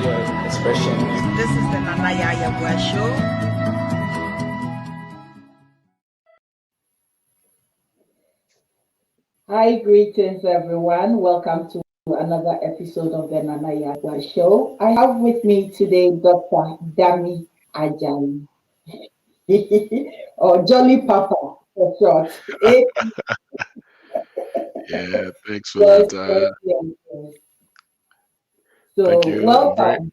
share your expressions. This is the Nana Yaya Show. Hi, greetings everyone. Welcome to another episode of the Nana Yaya Show. I have with me today Dr. Dami Ajayi, or Jolly Papa for short. Yeah, thanks for that. Yes. So, Thank you. welcome.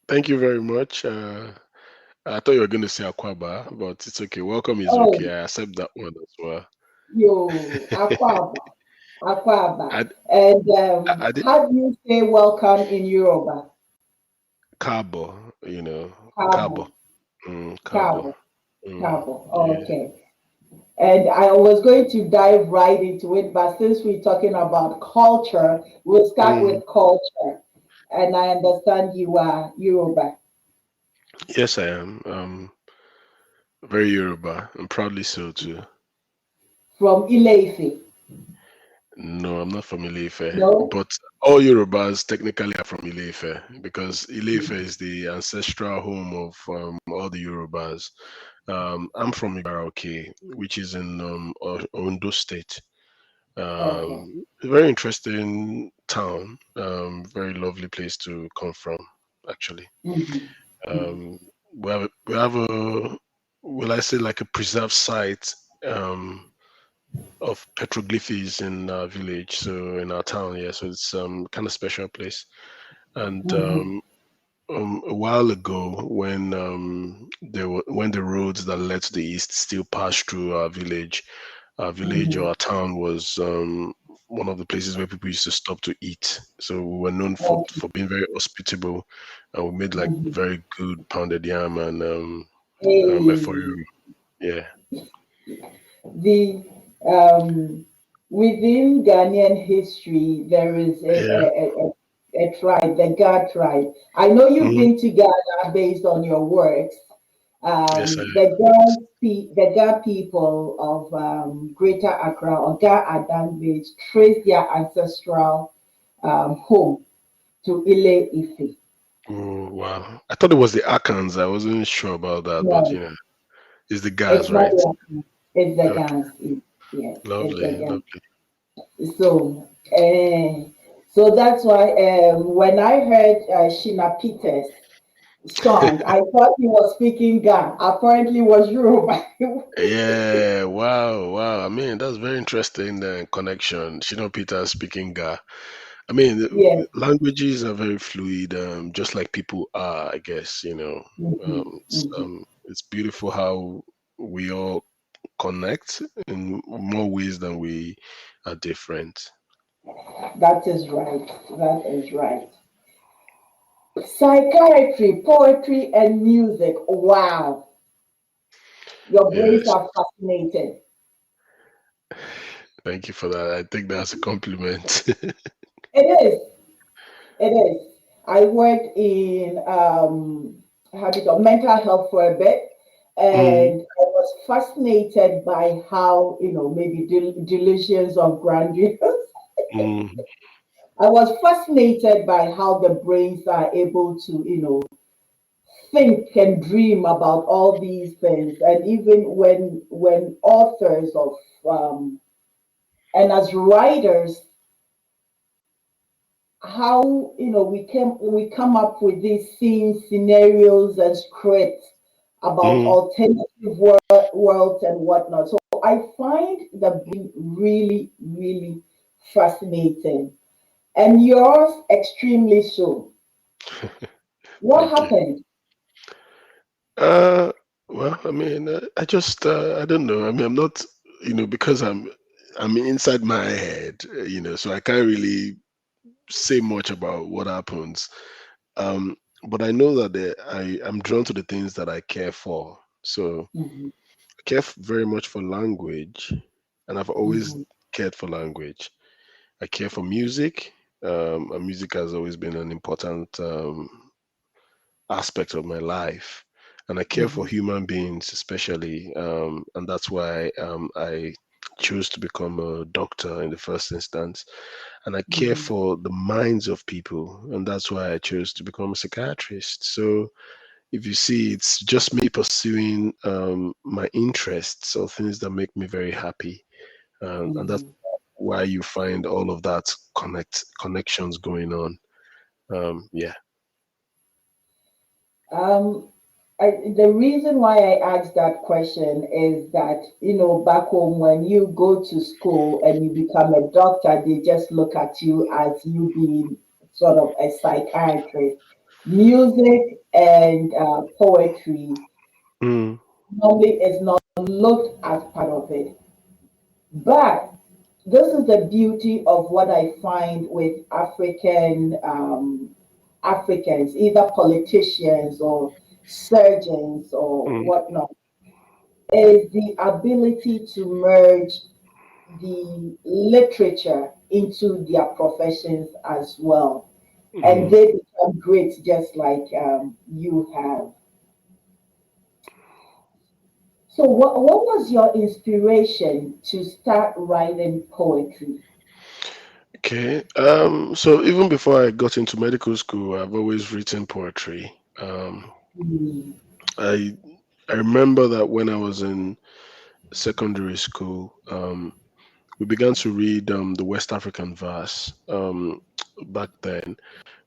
Thank you very much. I thought you were going to say Akwaba, but it's okay. Welcome is Oh, okay. I accept that one as well. Akwaba. I did How do you say welcome in Yoruba? Kabo, Kabo. Kabo. Kabo. Yeah. Okay. And I was going to dive right into it, but since we're talking about culture, we'll start with culture. And I understand you are Yoruba. Yes, I am. Very Yoruba, and proudly so too. From Ile-Ife? No, I'm not from Ile-Ife, No? but all Yorubas technically are from Ile-Ife because Ile-Ife is the ancestral home of all the Yorubas. I'm from Ibaraki, which is in Ondo State. Okay. Very interesting town. Very lovely place to come from, actually. Mm-hmm. We have a, will I say, like a preserved site of petroglyphs in our village, so in our town, yeah. So it's kind of special place. And Mm-hmm. a while ago, when when the roads that led to the east still passed through our village Mm-hmm. or our town was one of the places where people used to stop to eat. So we were known Okay. for being very hospitable, and we made like Mm-hmm. very good pounded yam and Hey. eforiru. Yeah. The within Ghanaian history, there is Yeah. a tribe, the Ga tribe. I know you've Mhm. been to Ghana based on your works. Yes, I The Ga people of Greater Accra or Ga Adangbe trace their ancestral home to Ile Ife. Oh, wow. I thought it was the Akans. I wasn't sure about that, but No, it's the it's guys, not right? the Accra, it's the Okay. Gans. Yes, it's the Lovely, Gans. lovely. So, so that's why when I heard Shina Peters' song, I thought he was speaking Ga. Apparently, it was Yoruba. Yeah, wow, wow. I mean, that's very interesting connection. Shino Peter speaking Ga. I mean, Yes. languages are very fluid, just like people are, I guess, Mhm, mhm. It's beautiful how we all connect in more ways than we are different. That is right. That is right. Psychiatry, poetry, and music. Wow. Your brains Yes, are fascinated. thank you for that. I think that's a compliment. It is. It is. I worked in mental health for a bit, Mm, and I was fascinated by how maybe delusions of grandeur. mm, I was fascinated by how the brains are able to think and dream about all these things, and even when authors of and as writers, how we come up with these scenes, scenarios, and scripts about mm. alternative worlds and whatnot. So I find the brain really, really fascinating, and yours extremely so. What Thank you. happened? Uh, well, I mean, I just, I don't know. I mean, I'm not, because I'm inside my head, so I can't really say much about what happens. Um, but I know that I'm drawn to the things that I care for. So Mhm, I care very much for language, and I've always mhm, cared for language. I care for music, and music has always been an important aspect of my life, and I care for mhm, human beings especially, and that's why I chose to become a doctor in the first instance, and I care Mhm. for the minds of people, and that's why I chose to become a psychiatrist. So if you see, it's just me pursuing my interests or things that make me very happy, and that's Mhm. why you find all of that connections going on. Yeah. Um, the reason why I asked that question is that, back home, when you go to school and you become a doctor, they just look at you as you being sort of a psychiatrist. Music and poetry Mm, normally is not looked as part of it. But this is the beauty of what I find with Africans, either politicians or surgeons or mm, whatnot, is the ability to merge the literature into their professions as well. And mm. they become great just like you have. So, what was your inspiration to start writing poetry? Okay. So even before I got into medical school, I've always written poetry. Mm, I I remember that when I was in secondary school, we began to read the West African verse back then,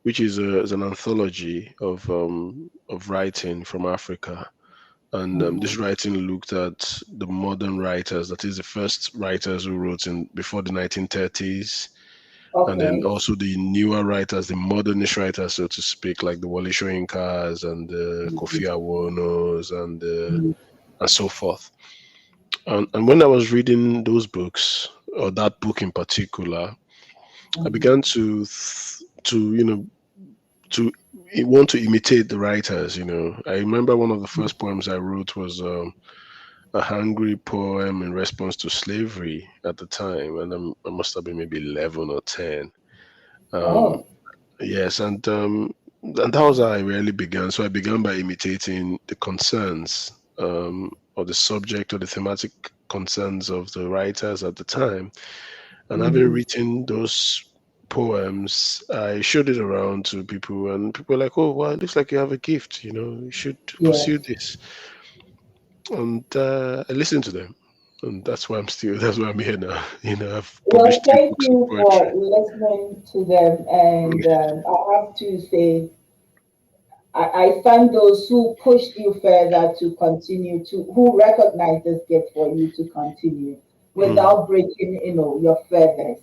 which is an anthology of writing from Africa. And this mhm. writing looked at the modern writers, that is, the first writers who wrote in before the 1930s, and then Okay. also the newer writers, the modernist writers, so to speak, like the Wole Soyinkas and the Kofi Mhm. Awonos and so forth. And when I was reading those books, or that book in particular, I Mhm. began to to want to imitate the writers. I remember one of the first poems I wrote was a hungry poem in response to slavery at the time, and I must have been maybe 11 or 10. Um, Oh, yes, and that was how I really began. So I began by imitating the concerns, or the subject or the thematic concerns of the writers at the time. And having mhm. written those poems, I showed it around to people, and people were like, "Oh, well, it looks like you have a gift. You should pursue Yes. this." And I listened to them, and that's why I'm still. That's why I'm here now. I've Well, published three thank books of you poetry. for listening to them. And I have to say, I thank those who pushed you further to continue who recognize this gift for you to continue Mm, without breaking, your feathers.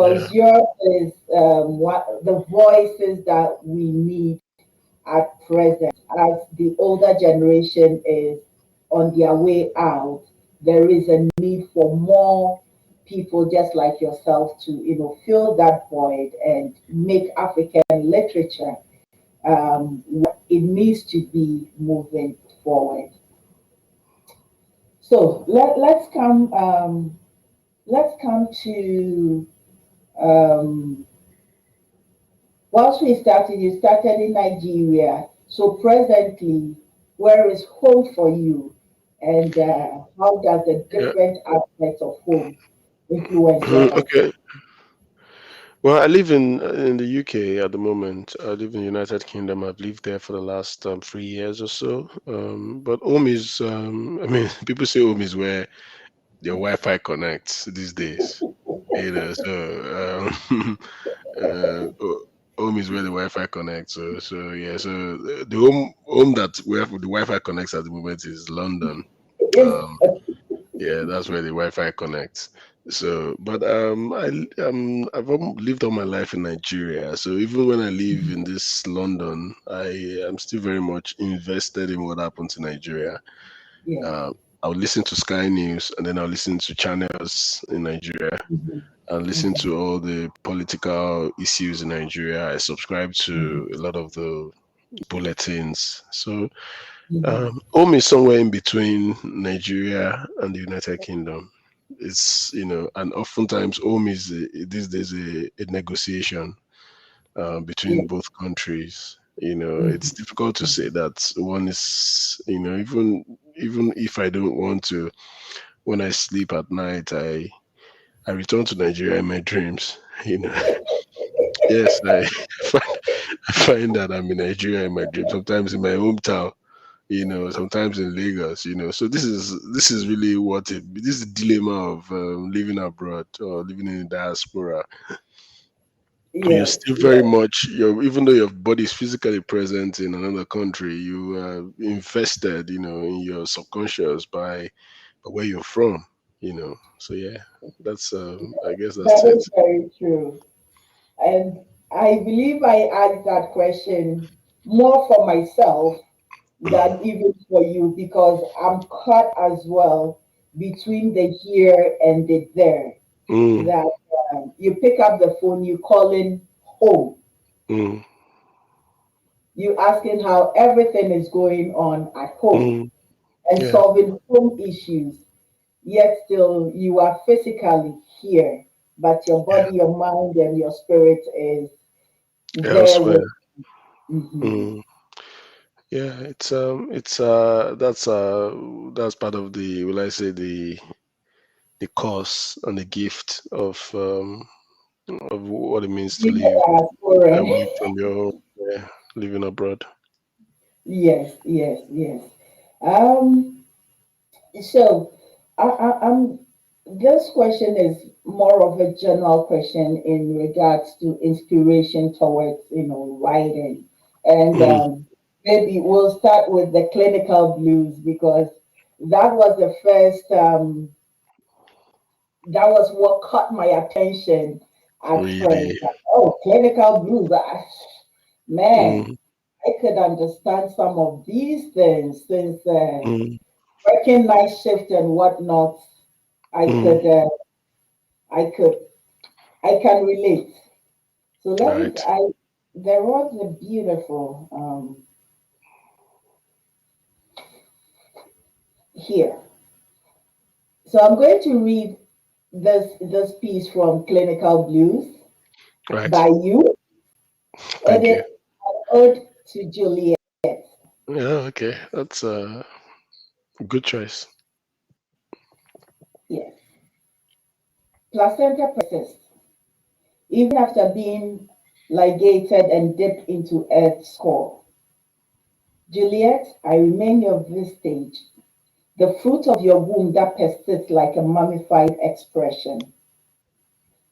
yeah. Because yours is what the voices that we need at present. As the older generation is on their way out, there is a need for more people just like yourself to, fill that void and make African literature what it needs to be moving forward. So let's come to um, once you started in Nigeria. So presently, where is home for you? And how does the Yeah. different aspects of home influence your life? Okay. Well, I live in the UK at the moment. I live in the United Kingdom. I've lived there for the last 3 years or so. But home is, I mean, people say home is where your Wi-Fi connects these days. So home is where the Wi-Fi connects. So yeah. So the home that where the Wi-Fi connects at the moment is London. Yes. Um, Yeah, that's where the Wi-Fi connects. So, but I've lived all my life in Nigeria. So even when I live in this London, I am still very much invested in what happens in Nigeria. Yeah. Uh, I'll listen to Sky News, and then I'll listen to channels in Nigeria Mhm. and listen Okay. to all the political issues in Nigeria. I subscribe Mhm. to a lot of the bulletins. So Mhm. home is somewhere in between Nigeria and the United Kingdom. It's, and oftentimes home is these days a negotiation Yeah. between both countries. It's Mhm. difficult to say that one is, even if I don't want to when I sleep at night, I return to Nigeria in my dreams. Yes, find, I find that I'm in Nigeria in my dreams. Sometimes in my hometown, sometimes in Lagos. So this is really this is the dilemma of living abroad or living in the diaspora. You're Yes, still very yes, much even though your body is physically present in another country, you are invested, in your subconscious by where you're from. So yeah, that's I guess that's that it. is very true. And I believe I asked that question more for myself than even for you because I'm caught as well between the here and the there. Mm, That you pick up the phone, you call in home, mm, you asking how everything is going on at home mm, and yeah, solving home issues, yet still you are physically here, but your yeah. body, your mind, and your spirit is there Elsewhere. with. Mhm. Mm. Yeah, it's that's part of the, will I say, the course and the gift of what it means to Being a live diaspora. away from your home, yeah, living abroad. Yes, yes, yes. Um, so I'm this question is more of a general question in regards to inspiration towards, writing. And Mm, maybe we'll start with the clinical blues because that was the first that was what caught my attention at first. really. Like, oh, clinical blues. Man, Mm, I could understand some of these things since mm, working night shift and whatnot. I mm, could, I could, I can relate. So right. there was a beautiful here. So I'm going to read this piece from Clinical Blues Right. by you. It Thank you. is an ode to Juliet. Yeah, okay. That's a good choice. Yes. Placenta persists even after being ligated and dipped into Earth's core. Juliet, I remain your vestige, the fruit of your womb that persists like a mummified expression.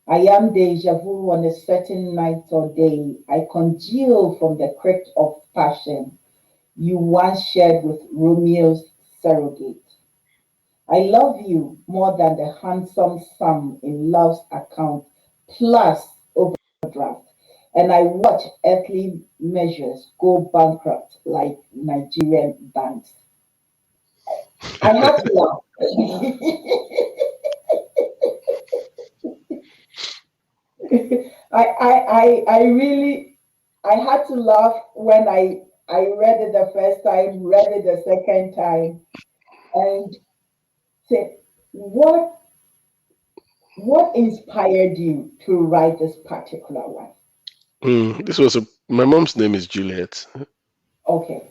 I am deja vu on a certain night or day. I congeal from the crypt of passion you once shared with Romeo's surrogate. I love you more than the handsome sum in love's account plus overdraft. And I watch earthly measures go bankrupt like Nigerian banks. I had to laugh. I really I had to laugh when I read it the first time, read it the second time, and said, what inspired you to write this particular one? This was my mom's name is Juliet. Okay.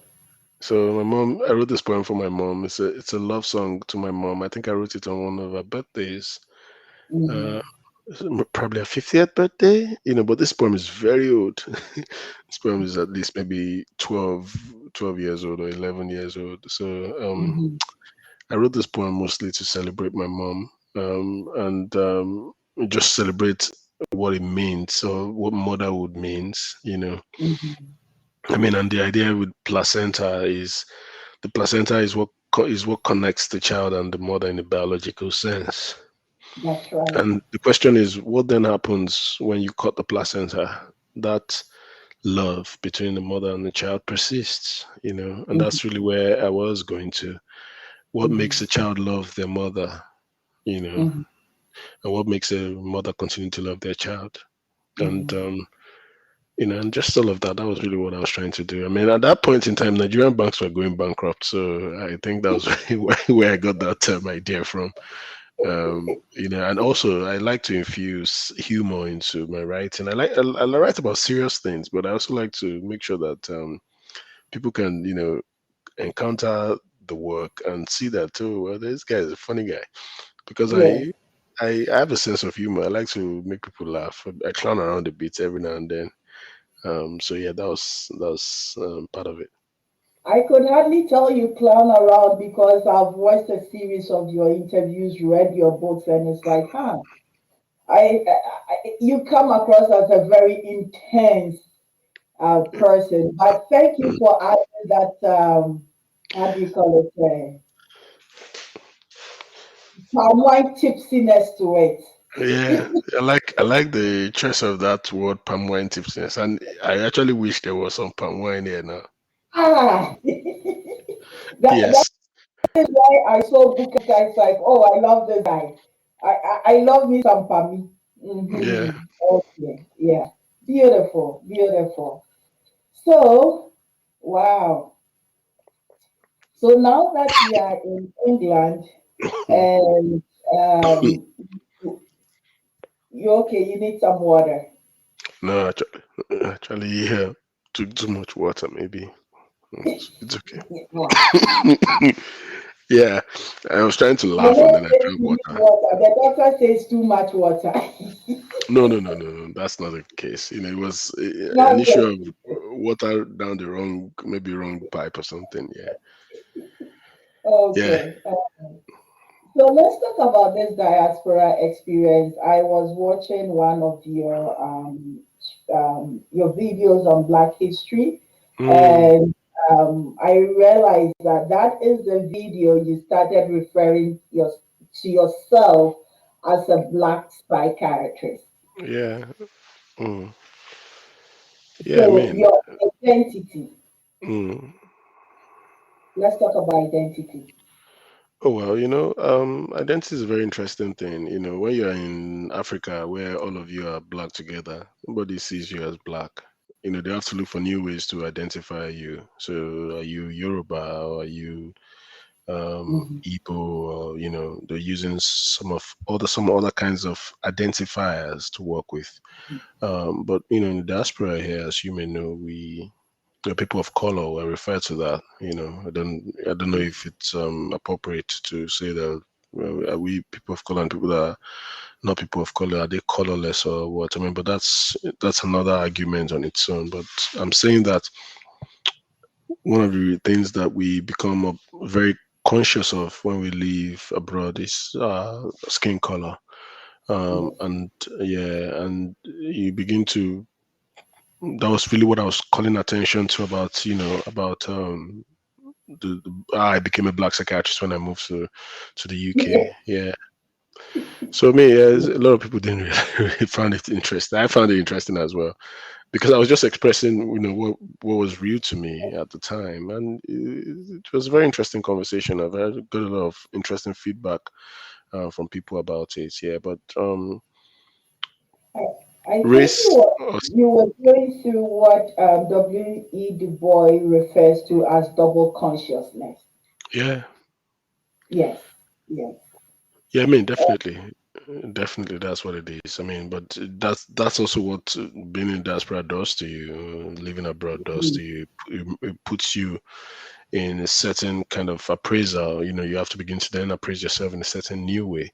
So I wrote this poem for my mom. It's a love song to my mom. I think I wrote it on one of her birthdays. Uh, Mhm. Probably her 50th birthday, but this poem is very old. This poem is at least maybe 12 years old or 11 years old. So Mhm. I wrote this poem mostly to celebrate my mom, and just celebrate what it means, so what motherhood means. Mhm. I mean, and the idea with placenta is the placenta is what connects the child and the mother in a biological sense. That's right. And the question is, what then happens when you cut the placenta? That love between the mother and the child persists, and Mhm. that's really where I was going to. What makes Mhm. a child love their mother, you know, Mhm. and what makes a mother continue to love their child? And Mhm. and just all of that. That was really what I was trying to do. I mean, at that point in time, Nigerian banks were going bankrupt, so I think that was where I got that idea from. And also I like to infuse humor into my writing. I write about serious things, but I also like to make sure that people can encounter the work and see that too. Well, this guy is a funny guy because Yes. I have a sense of humor. I like to make people laugh. I clown around a bit every now and then. So yeah, that was part of it. I could hardly tell you clown around because I've watched a series of your interviews, read your books, and it's like, huh, you come across as a very intense person. But thank you Mm. for adding that, how do you call it, palm wine tipsiness to it. Yeah, I like the choice of that word palm wine tipsiness, and I actually wish there was some palm wine here now. Ah, that Yes, is why I saw book guys like, oh, I love this guy. I love me some Pami. yeah. Okay, yeah. Beautiful, beautiful. So, wow. So now that we are in England and um, you're okay, you need some water. No, actually, yeah, too much water maybe. It's Yeah. okay. Yeah, I was trying to You're laugh and not then I saying drank you need water. water. The doctor says too much water. No, no, no, no, no. That's not the case. It was an Not issue yet. of water down the wrong, maybe wrong pipe or something. Yeah, yeah. Okay. So let's talk about this diaspora experience. I was watching one of your videos on Black History, Mm, and I realized that that is the video you started referring to yourself as a Black psychiatrist. yeah. Mm, yeah. I So mean, your identity. mm. Let's talk about identity. Oh well, identity is a very interesting thing. When you're in Africa, where all of you are black together, nobody sees you as black. They have to look for new ways to identify you. So, are you Yoruba or are you Mhm. Igbo? Or they're using some other kinds of identifiers to work with. But in the diaspora here, as you may know, people of color were referred to that. I don't know if it's appropriate to say that. Well, are we people of color and people that are not people of color, are they colorless or what? I mean, but that's another argument on its own. But I'm saying that one of the things that we become very conscious of when we live abroad is skin color. Yes. And yeah, and you begin to that was really what I was calling attention to about I became a black psychiatrist when I moved to the UK. Yeah. So me, yeah, a lot of people didn't really find it interesting. I found it interesting as well because I was just expressing, what was real to me at the time, and it was a very interesting conversation. I've got a lot of interesting feedback from people about it. Yeah, but I, I think race, you were going through what W.E. Du Bois refers to as double consciousness. yeah, Yes, yes. yeah. I mean, definitely, that's what it is. I mean, but that's also what being in diaspora does to you. Living abroad does Mhm. to you. It puts you in a certain kind of appraisal. You have to begin to then appraise yourself in a certain new way.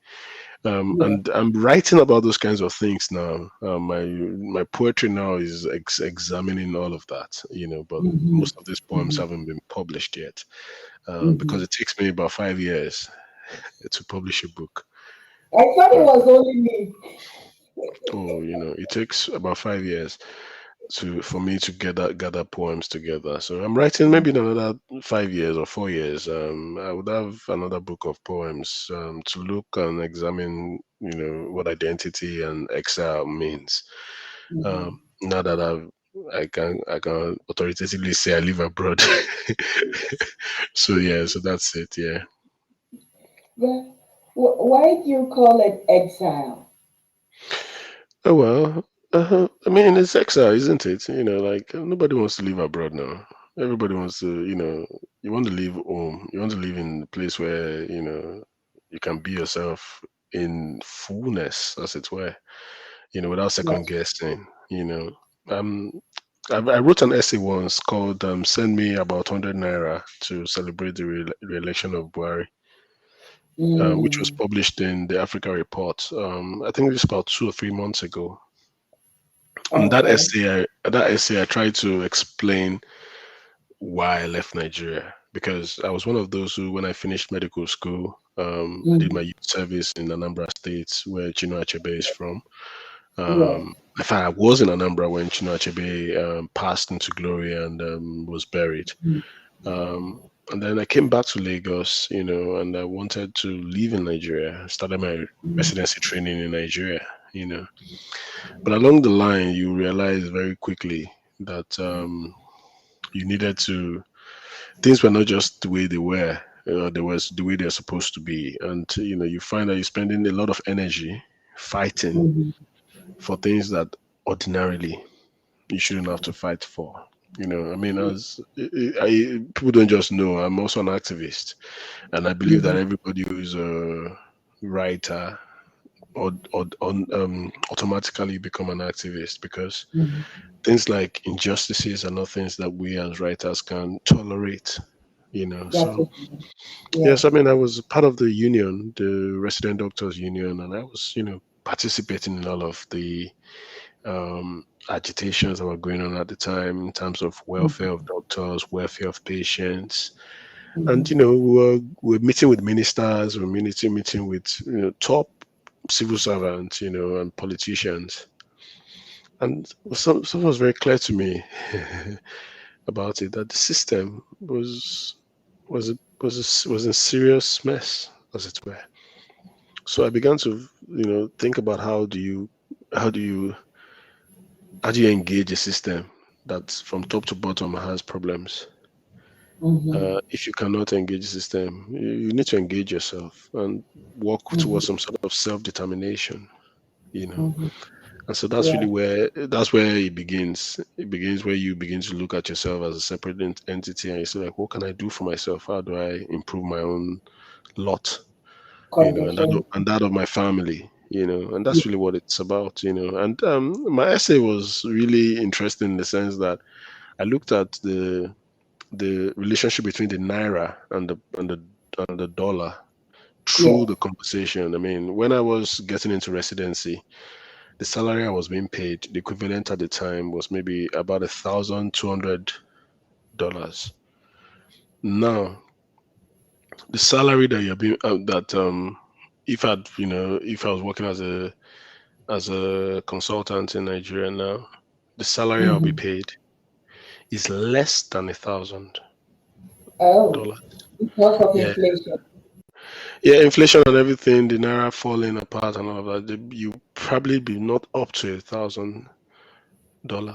Yes. And I'm writing about those kinds of things now. My poetry now is examining all of that. But Hmm. most of these poems Hmm. haven't been published yet because Hmm. it takes me about 5 years to publish a book. I thought it Uh, was only me. oh, it takes about 5 years for me to gather poems together. So I'm writing maybe in another 5 years or 4 years. I would have another book of poems to look and examine, what identity and exile means. Mhm. Now that I can authoritatively say I live abroad. So yeah, so that's it. Yeah. Yeah. Why do you call it exile? Oh well. I mean, it's exile, isn't it? Like nobody wants to live abroad now. Everybody wants to, you want to live home. You want to live in a place where, you can be yourself in fullness, as it were, without second Yes. guessing. Um, I wrote an essay once called "Send Me About 100 Naira to Celebrate the Re-election of Buhari," which was published in the Africa Report. I think it was about 2 or 3 months ago. And that essay, I tried to explain why I left Nigeria, because I was one of those who, when I finished medical school, I did my youth service in Anambra State, where Chinua Achebe is from. In fact, I was in Anambra when Chinua Achebe passed into glory and was buried. And then I came back to Lagos, and I wanted to live in Nigeria. I started my residency training in Nigeria, But along the line, you realize very quickly that you needed to, things were not just the way they were. There was the way they're supposed to be. And, you find that you're spending a lot of energy fighting for things that ordinarily you shouldn't have to fight for. People don't just know, I'm also an activist, and I believe that everybody who's a writer or automatically become an activist, because things like injustices are not things that we as writers can tolerate. So yes, I was part of the union, the Resident Doctors Union, and I was, participating in all of the agitations that were going on at the time in terms of welfare of doctors, welfare of patients. And, we're meeting with ministers, we're meeting with, top civil servants, and politicians. And something was very clear to me about it, that the system was in serious mess, as it were. So I began to, think about how do you engage a system that from top to bottom has problems. If you cannot engage the system, you need to engage yourself and work towards some sort of self-determination, And so that's really where it begins. It begins where you begin to look at yourself as a separate entity, and you say, like, what can I do for myself? How do I improve my own lot? And that of my family, and that's really what it's about, And my essay was really interesting in the sense that I looked at the relationship between the naira and the dollar through the conversation. When I was getting into residency, the salary I was being paid, the equivalent at the time, was maybe about $1,200. Now, the salary that you're being if I was working as a consultant in Nigeria now, the salary I'll be paid is less than $1,000. Because of inflation. Yeah, inflation and everything, the naira falling apart and all of that, you probably be not up to $1,000.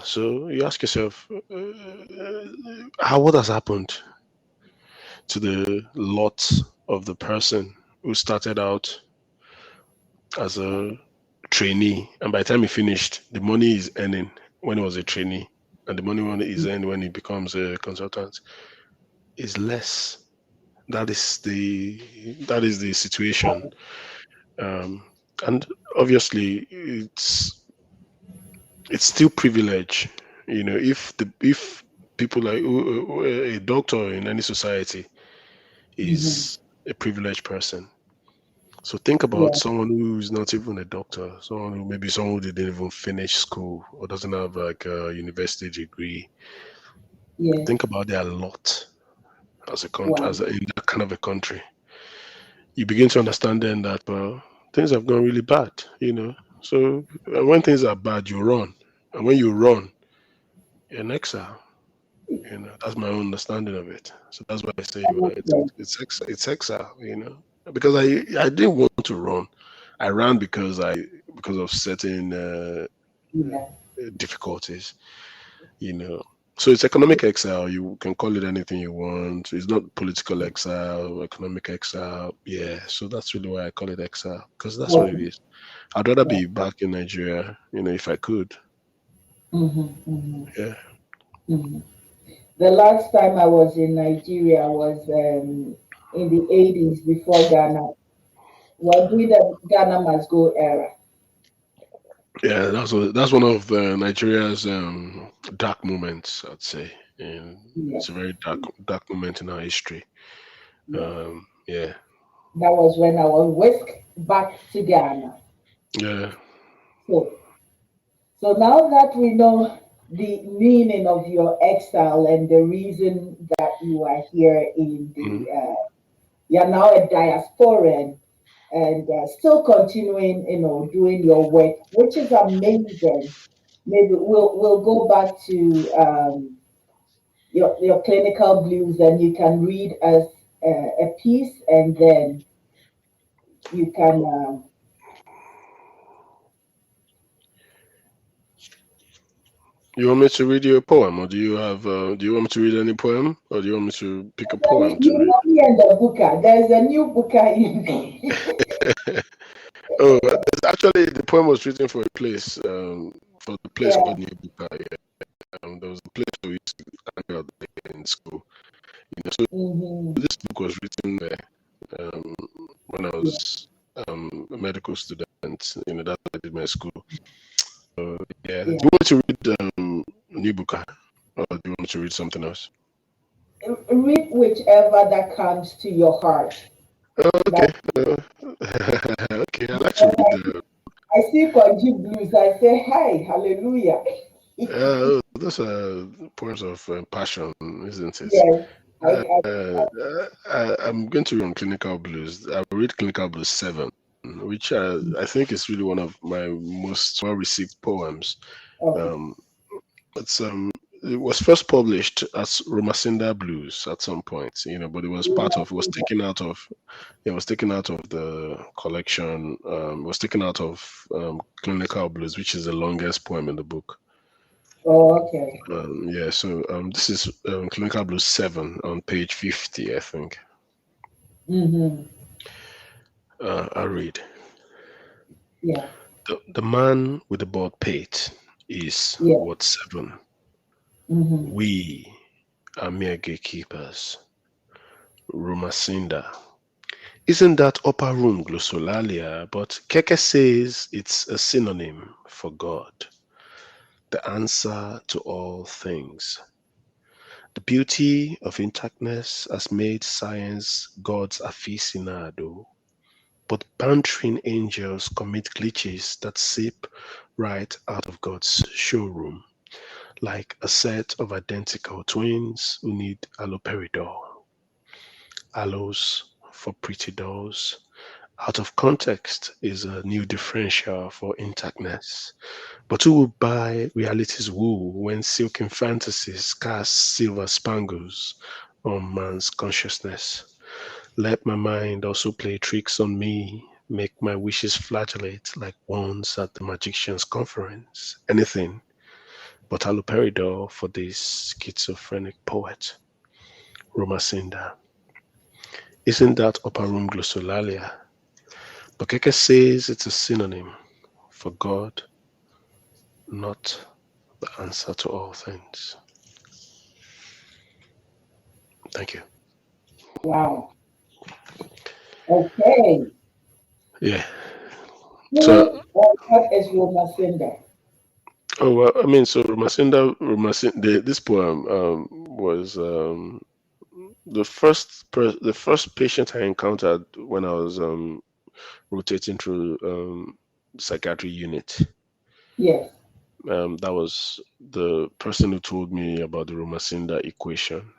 So you ask yourself, what has happened to the lot of the person who started out as a trainee, and by the time he finished, the money he's earning when he was a trainee and the money he's earned when he becomes a consultant is less. That is the situation, and obviously it's still privilege. If people like a doctor in any society is a privileged person. So think about someone who's not even a doctor, someone who didn't even finish school or doesn't have like a university degree. Think about their lot as a country, in that kind of a country. You begin to understand then that things have gone really bad, So when things are bad, you run, and when you run, you're in exile. That's my own understanding of it. So that's why I say it's exile, because I didn't want to run. I ran because of certain difficulties, So it's economic exile. You can call it anything you want. It's not political exile, economic exile. Yeah. So that's really why I call it exile, because that's what it is. I'd rather be back in Nigeria, if I could. Yeah. The last time I was in Nigeria was in the 80s, before Ghana. Was during the Ghana must go era. Yeah, that's one of Nigeria's dark moments, I'd say. And Yes, it's a very dark moment in our history. yes. Yeah, That was when I was whisked back to Ghana. yeah. So, so now that we know the meaning of your exile and the reason that you are here in Mhm. you're now a diasporan and still continuing, doing your work, which is amazing. Maybe we'll go back to your clinical blues, and you can read us a piece, and then you can. You want me to read you a poem, or do you want me to read any poem, or do you want me to pick a poem to You read? know me and the booker. There's a new booker in. Oh, actually, the poem was written for the place Yeah. called New Buka. Yeah. There was a place we used to hang out there in school. So Hmm. this book was written there when I Yeah. was a medical student. That's what I did my school. So yeah, do Yeah. you want to read New Buka, or do you want to read something else? Read whichever that comes to your heart. Oh, okay. That Okay, I like to read the. I see Kwanji blues. I say, hey, hallelujah. Those are poems of passion, isn't it? Yes. Uh, I I'm going to read on Clinical Blues. I read Clinical Blues 7, which I think is really one of my most well-received poems. okay. Um, it's it was first published as Romacinda Blues at some point, but it was taken out of it was taken out of the collection. It was taken out of Clinical Blues, which is the longest poem in the book. Oh, okay. Yeah, so this is Clinical Blues 7 on page 50, I think. Mm-hmm. I read. Yeah. The man with the bald pate is Yeah. Ward 7. Mm-hmm. We are mere gatekeepers. Rumacinda. Isn't that upper room glossolalia? But Keke says it's a synonym for God, the answer to all things. The beauty of intactness has made science God's aficionado, but bantering angels commit glitches that seep right out of God's showroom, like a set of identical twins who need alloperidol. Allos for pretty dolls. Out of context is a new differential for intactness. But who will buy reality's wool when silken fantasies cast silver spangles on man's consciousness? Let my mind also play tricks on me, make my wishes flagellate like wands at the magician's conference. Anything but haloperidol for this schizophrenic poet. Romacinda. Isn't that upper room glossolalia? Bokeke says it's a synonym for God, not the answer to all things. Thank you. Wow. Okay. Yeah. So, Who or what is Roma Cinder? oh well, I mean, so this poem was the first patient I encountered when I was rotating through psychiatry unit. Yes. That was the person who told me about the Romacinda equation.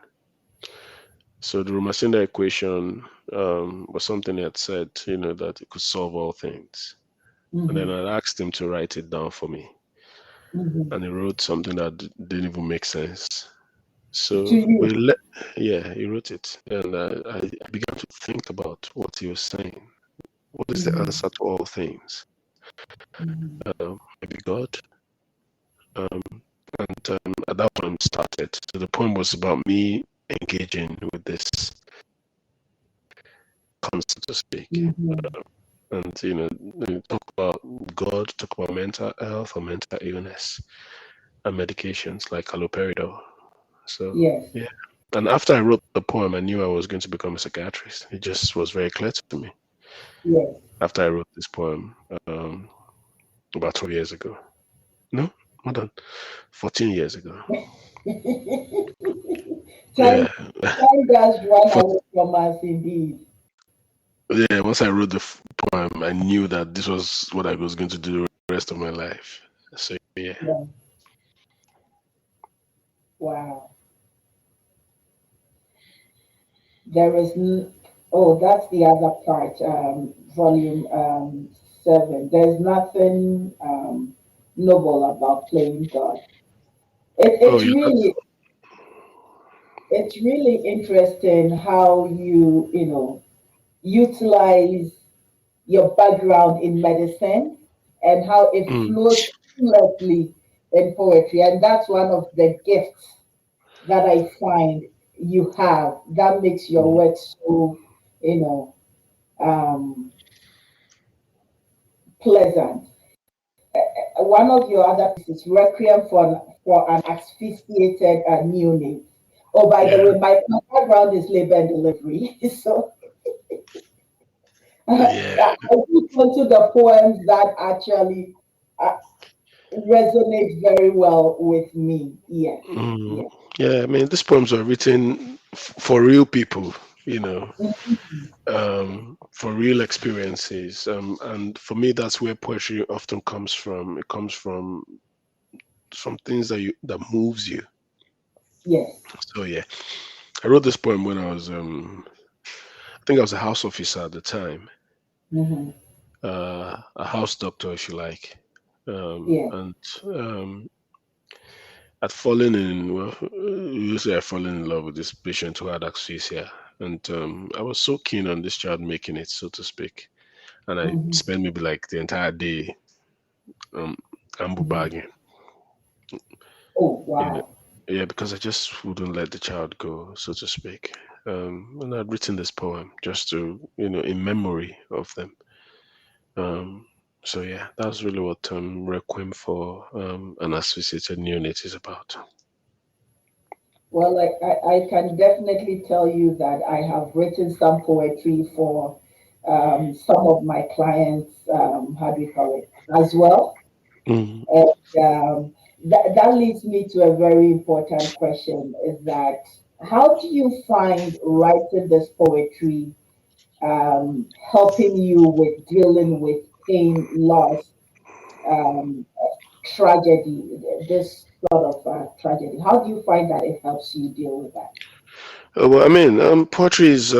So the Romacinda equation was something he had said, that it could solve all things. And then Mm-hmm. I asked him to write it down for me, Mm-hmm. and he wrote something that didn't even make sense. To So you. yeah, he wrote it, and I began to think about what he was saying. What is the Mm-hmm. answer to all things? Mm-hmm. Maybe God. Um, and at that point started. So the poem was about me engaging with this concept, so to speak. Mm-hmm. And talk about God, talk about mental health or mental illness, and medications like haloperidol. So Yes. yeah. And after I wrote the poem, I knew I was going to become a psychiatrist. It just was very clear to me Yes. after I wrote this poem. Um, about 12 years ago. No, more than 14 years ago. Time, Yeah. time does run For, away from us indeed. yeah, once I wrote the poem, I knew that this was what I was going to do the rest of my life. So, yeah. Yeah. Wow. There is, oh, that's the other part, volume 7. There's nothing noble about playing God. It, Oh, it's yeah. really, it's really interesting how you utilize your background in medicine and how it Mm, flows seamlessly in poetry. And that's one of the gifts that I find you have that makes your mm. work so, you know, um, pleasant. One of your other pieces, Requiem for an Asphyxiated Neonate. Oh, by the Yeah. way, my background is labor and delivery. So Yeah. I put onto the poems that actually uh, resonate very well with me. Yes, Mm, yes. yeah, I mean, these poems are written for real people, you know, for real experiences. And for me, that's where poetry often comes from. It comes from some things that moves you. Yes. So yeah, I wrote this poem when I was, I think I was a house officer at the time, Hmm. a house doctor, if you like, Yeah. and um, I'd fallen in, well, usually I've fallen in love with this patient who had asphyxia. And I was so keen on this child making it, so to speak. And I Hmm. spent maybe like the entire day um, ambu Hmm. bagging. Oh, Yeah, wow. yeah, because I just wouldn't let the child go, so to speak. And I'd written this poem just to, in memory of them. Um, so yeah, that's really what Requiem for an Associated Neonate is about. Well, I can definitely tell you that I have written some poetry for some of my clients, how do you call it, as well. Mm. And that leads me to a very important question is that how do you find writing this poetry helping you with dealing with pain, loss, um, tragedy, this sort of tragedy? How do you find that it helps you deal with that? Well, I mean, poetry is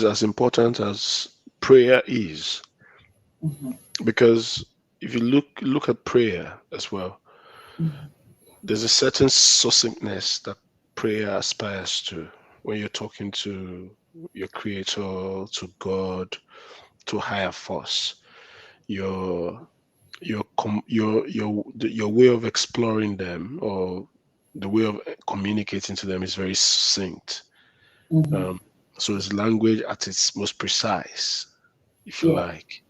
as important as prayer is, Mhm. because if you look at prayer as well, Mhm. there's a certain succinctness that prayer aspires to when you're talking to your creator, to God, to higher force. Your your way of exploring them, or the way of communicating to them, is very succinct. Mhm. Um, so it's language at its most precise, if you Yeah. like.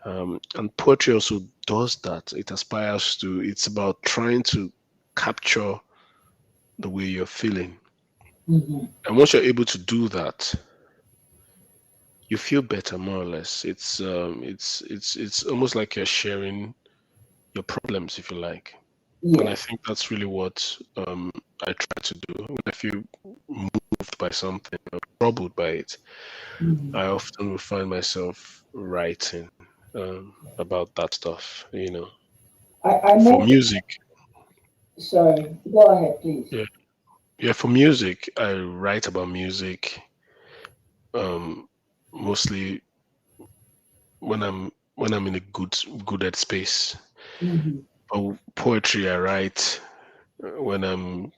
And poetry also does that. It aspires to, it's about trying to capture the way you're feeling. Mhm. And once you're able to do that, you feel better, more or less. It's almost like you're sharing your problems, if you like. And I Yes. think that's really what I try to do. When I feel moved by something or troubled by it, Mhm. I often will find myself writing about that stuff, I For meant, music, sorry, go ahead, please. yeah, yeah. For music, I write about music um, mostly when I'm in a good headspace. Mhm. But poetry, I write when I'm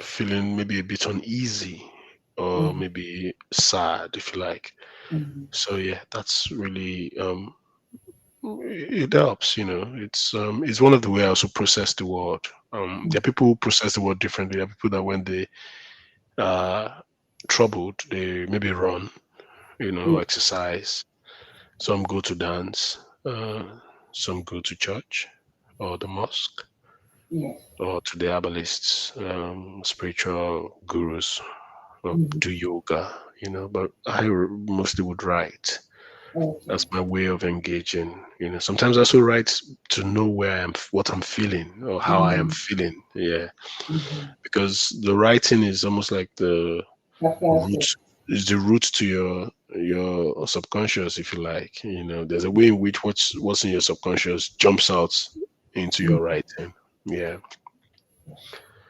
feeling maybe a bit uneasy or Mhm. maybe sad, if you like. Mhm. So yeah, that's really it helps. It's one of the way I also process the world. There are people who process the world differently. There are people that when they are troubled, they maybe run, Yeah. exercise. Some go to dance, some go to church or the mosque Yes. or to the herbalists, spiritual gurus, or Mhm. do yoga. But I mostly would write. Okay. That's my way of engaging. Sometimes I also write to know where I am, what I'm feeling, or how I am feeling. Yeah, because the writing is almost like the root, is the root to your subconscious, if you like. There's a way in which what's in your subconscious jumps out into your writing. Yeah.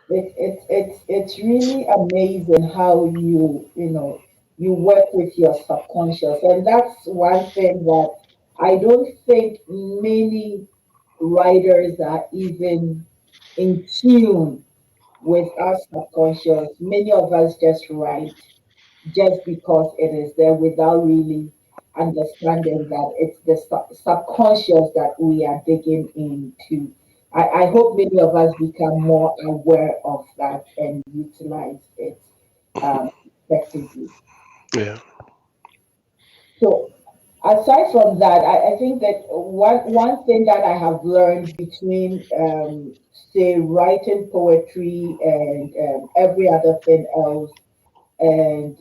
It's really amazing how you work with your subconscious, and that's one thing that I don't think many writers are even in tune with our subconscious. Many of us just write just because it is there without really understanding that it's the subconscious that we are digging into. I hope many of us become more aware of that and utilize it effectively. Yeah. So, aside from that, I think that one thing that I have learned between, say, writing poetry and every other thing else, and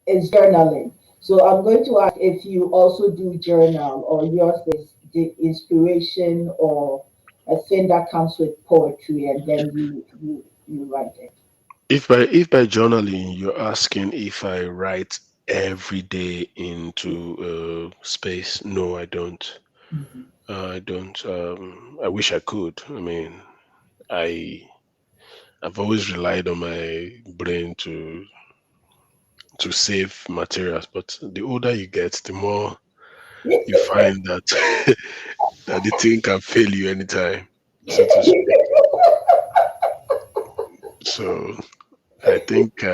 is journaling. So I'm going to ask if you also do journal, or yours is the inspiration or a thing that comes with poetry, and then you write it. If by journaling you're asking if I write every day into space, no, I don't. Mhm. I don't. I wish I could. I mean, I I've always relied on my brain to save materials, but the older you get, the more you find that that the thing can fail you anytime, so to speak. So I think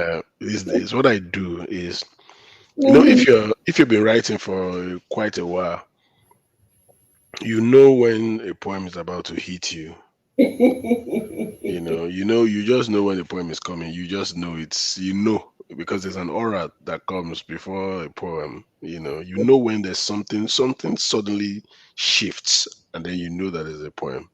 these days what I do is, Mhm. if you've been writing for quite a while, you know when a poem is about to hit you. You just know when the poem is coming. You just know because there's an aura that comes before a poem. You know when there's something suddenly shifts, and then you know that there's a poem.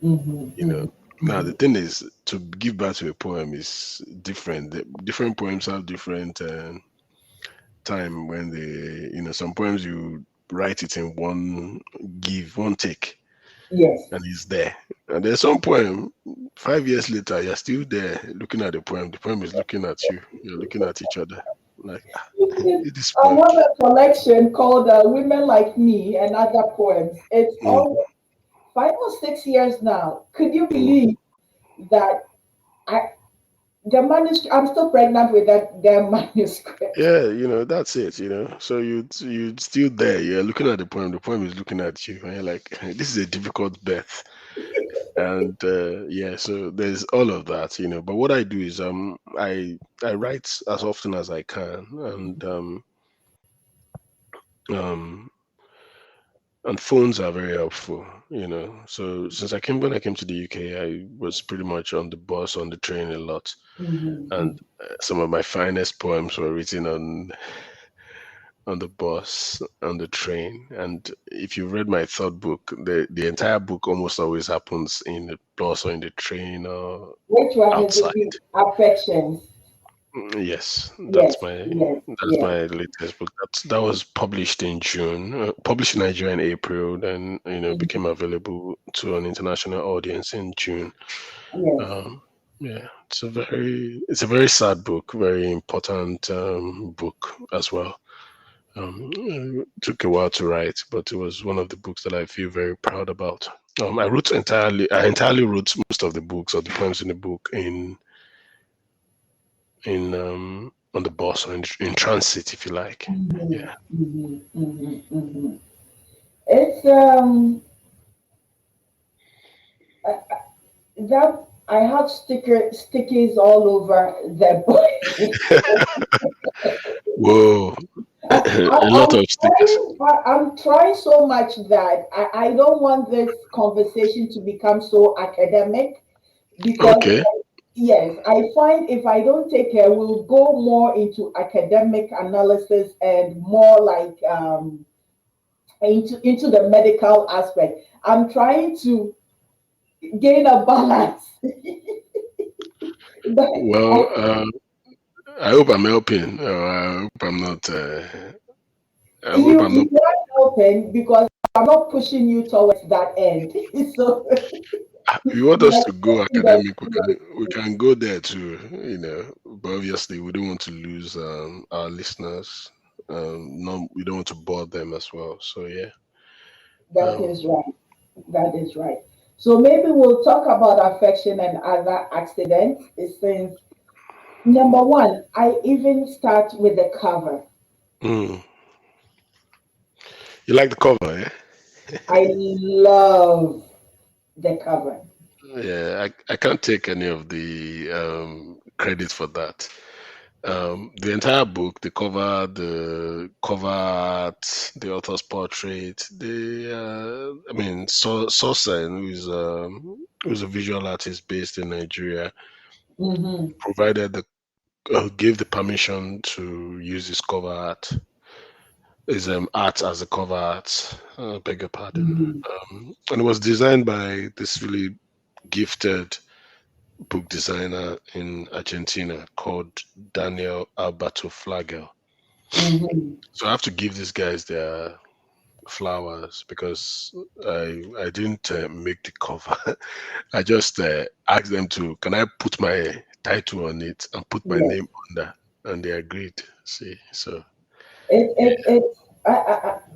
Mhm, You know. mhm, Now the mhm. thing is, to give birth to a poem is different. Different poems have different time when some poems you write it in one take, Yes. and it's there. And there's some poem, 5 years later, you're still there looking at the poem. The poem is looking at you. You're looking at each other. Like, this I poem. have a collection called "Women Like Me" and Other Poems. It's Mm, all 5 or 6 years now. Could you mm. believe that? I the manuscript. I'm still pregnant with that damn manuscript. Yeah, that's it. So you still there. You're looking at the poem. The poem is looking at you, and you're like, this is a difficult birth. And yeah, so there's all of that. But what I do is I write as often as I can, um and phones are very helpful. So since when I came to the UK, I was pretty much on the bus, on the train a lot, and Mhm. some of my finest poems were written on the bus, on the train. And if you read my third book, the entire book almost always happens in the bus or in the train or Which one is outside. it? Affections. Yes, Yes, that's my yes, that's yes, my latest book. That was published in June, published in Nigeria in April, then became available to an international audience in June. yes. Um, yeah, it's a very sad book, very important book as well. It took a while to write, but it was one of the books that I feel very proud about. I entirely wrote most of the books or the poems in the book in on the bus or in transit, if you like. Mhm, Yeah. mhm, mhm, mhm. It's that I have stickies all over the book. Whoa. A lot of stickers. I'm trying so much that I don't want this conversation to become so academic, because Okay. yes, I find if I don't take care, we'll go more into academic analysis and more like into the medical aspect. I'm trying to gain a balance. But Well, I hope I'm helping. I hope I'm not. I hope I'm not. You are helping because I'm not pushing you towards that end. So You want you us are to go taking the academic? We can go there too, But obviously, we don't want to lose our listeners. No, we don't want to bore them as well. So yeah. That Um, is right. That is right. So maybe we'll talk about affection and other accidents. Since number one, I even start with the cover. mm. You like the cover, eh? I love the cover. Yeah, I can't take any of the credit for that. The entire book, the cover art, the author's portrait, Sosen, who's a visual artist based in Nigeria, Hmm. provided gave the permission to use his cover art, his art as a cover art. Beg your pardon. Hmm. And it was designed by this really gifted book designer in Argentina called Daniel Alberto Flagel. Hmm. So I have to give these guys their flowers because I didn't make the cover. I just asked them to, can I put my title on it and put my Yes. name under, and they agreed. See, so yeah.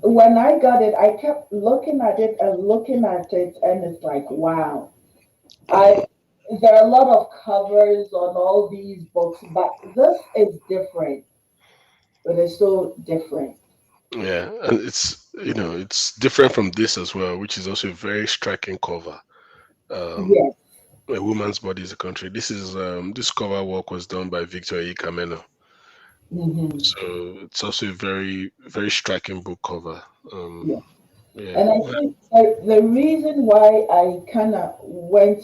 When I got it, I kept looking at it and looking at it, and it's like, wow. Mhm. I There are a lot of covers on all these books, but this is different. It is so different. Yeah, and it's different from this as well, which is also a very striking cover. Um, Yes. a woman's body is a country. This cover work was done by Victor E. Cameno. Hmm. So it's also a very, very striking book cover. Yes. Yeah. And I think the reason why I kind of went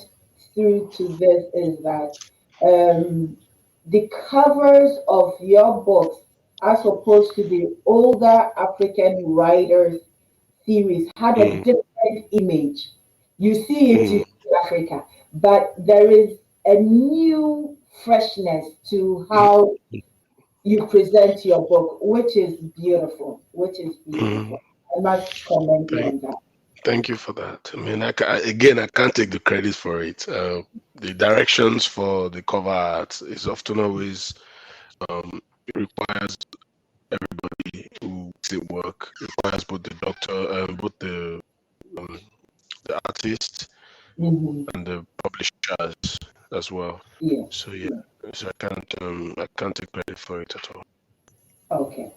through to this is that um, the covers of your books, as opposed to the older African writers' series, had a Mm, different image. You see it, you mm, see Africa, but there is a new freshness to mm, how you present your book, which is beautiful, which is mm. beautiful. I must commend you Thank, on that. thank you for that. I mean, again, I can't take the credit for it. The directions for the cover art is often always it requires everybody who does the work. It requires both the doctor, um, the artist, Hmm. and the publishers as well. Yes. So yeah, Yes. so I can't take credit for it at all. Okay.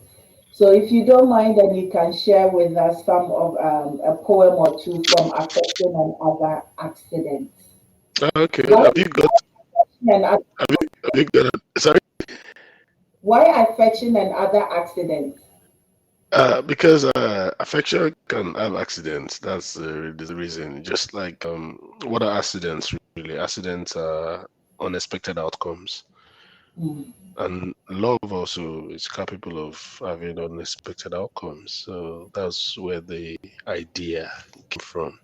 So if you don't mind, then you can share with us some of a poem or two from Affection and Other Accidents. Okay, Why have you got? and oth- Have you got? Sorry. why affection and other accidents? Because affection can have accidents. That's the reason. Just like what are accidents really? Accidents are unexpected outcomes, Mm. and love also is capable of having unexpected outcomes. So that's where the idea came from.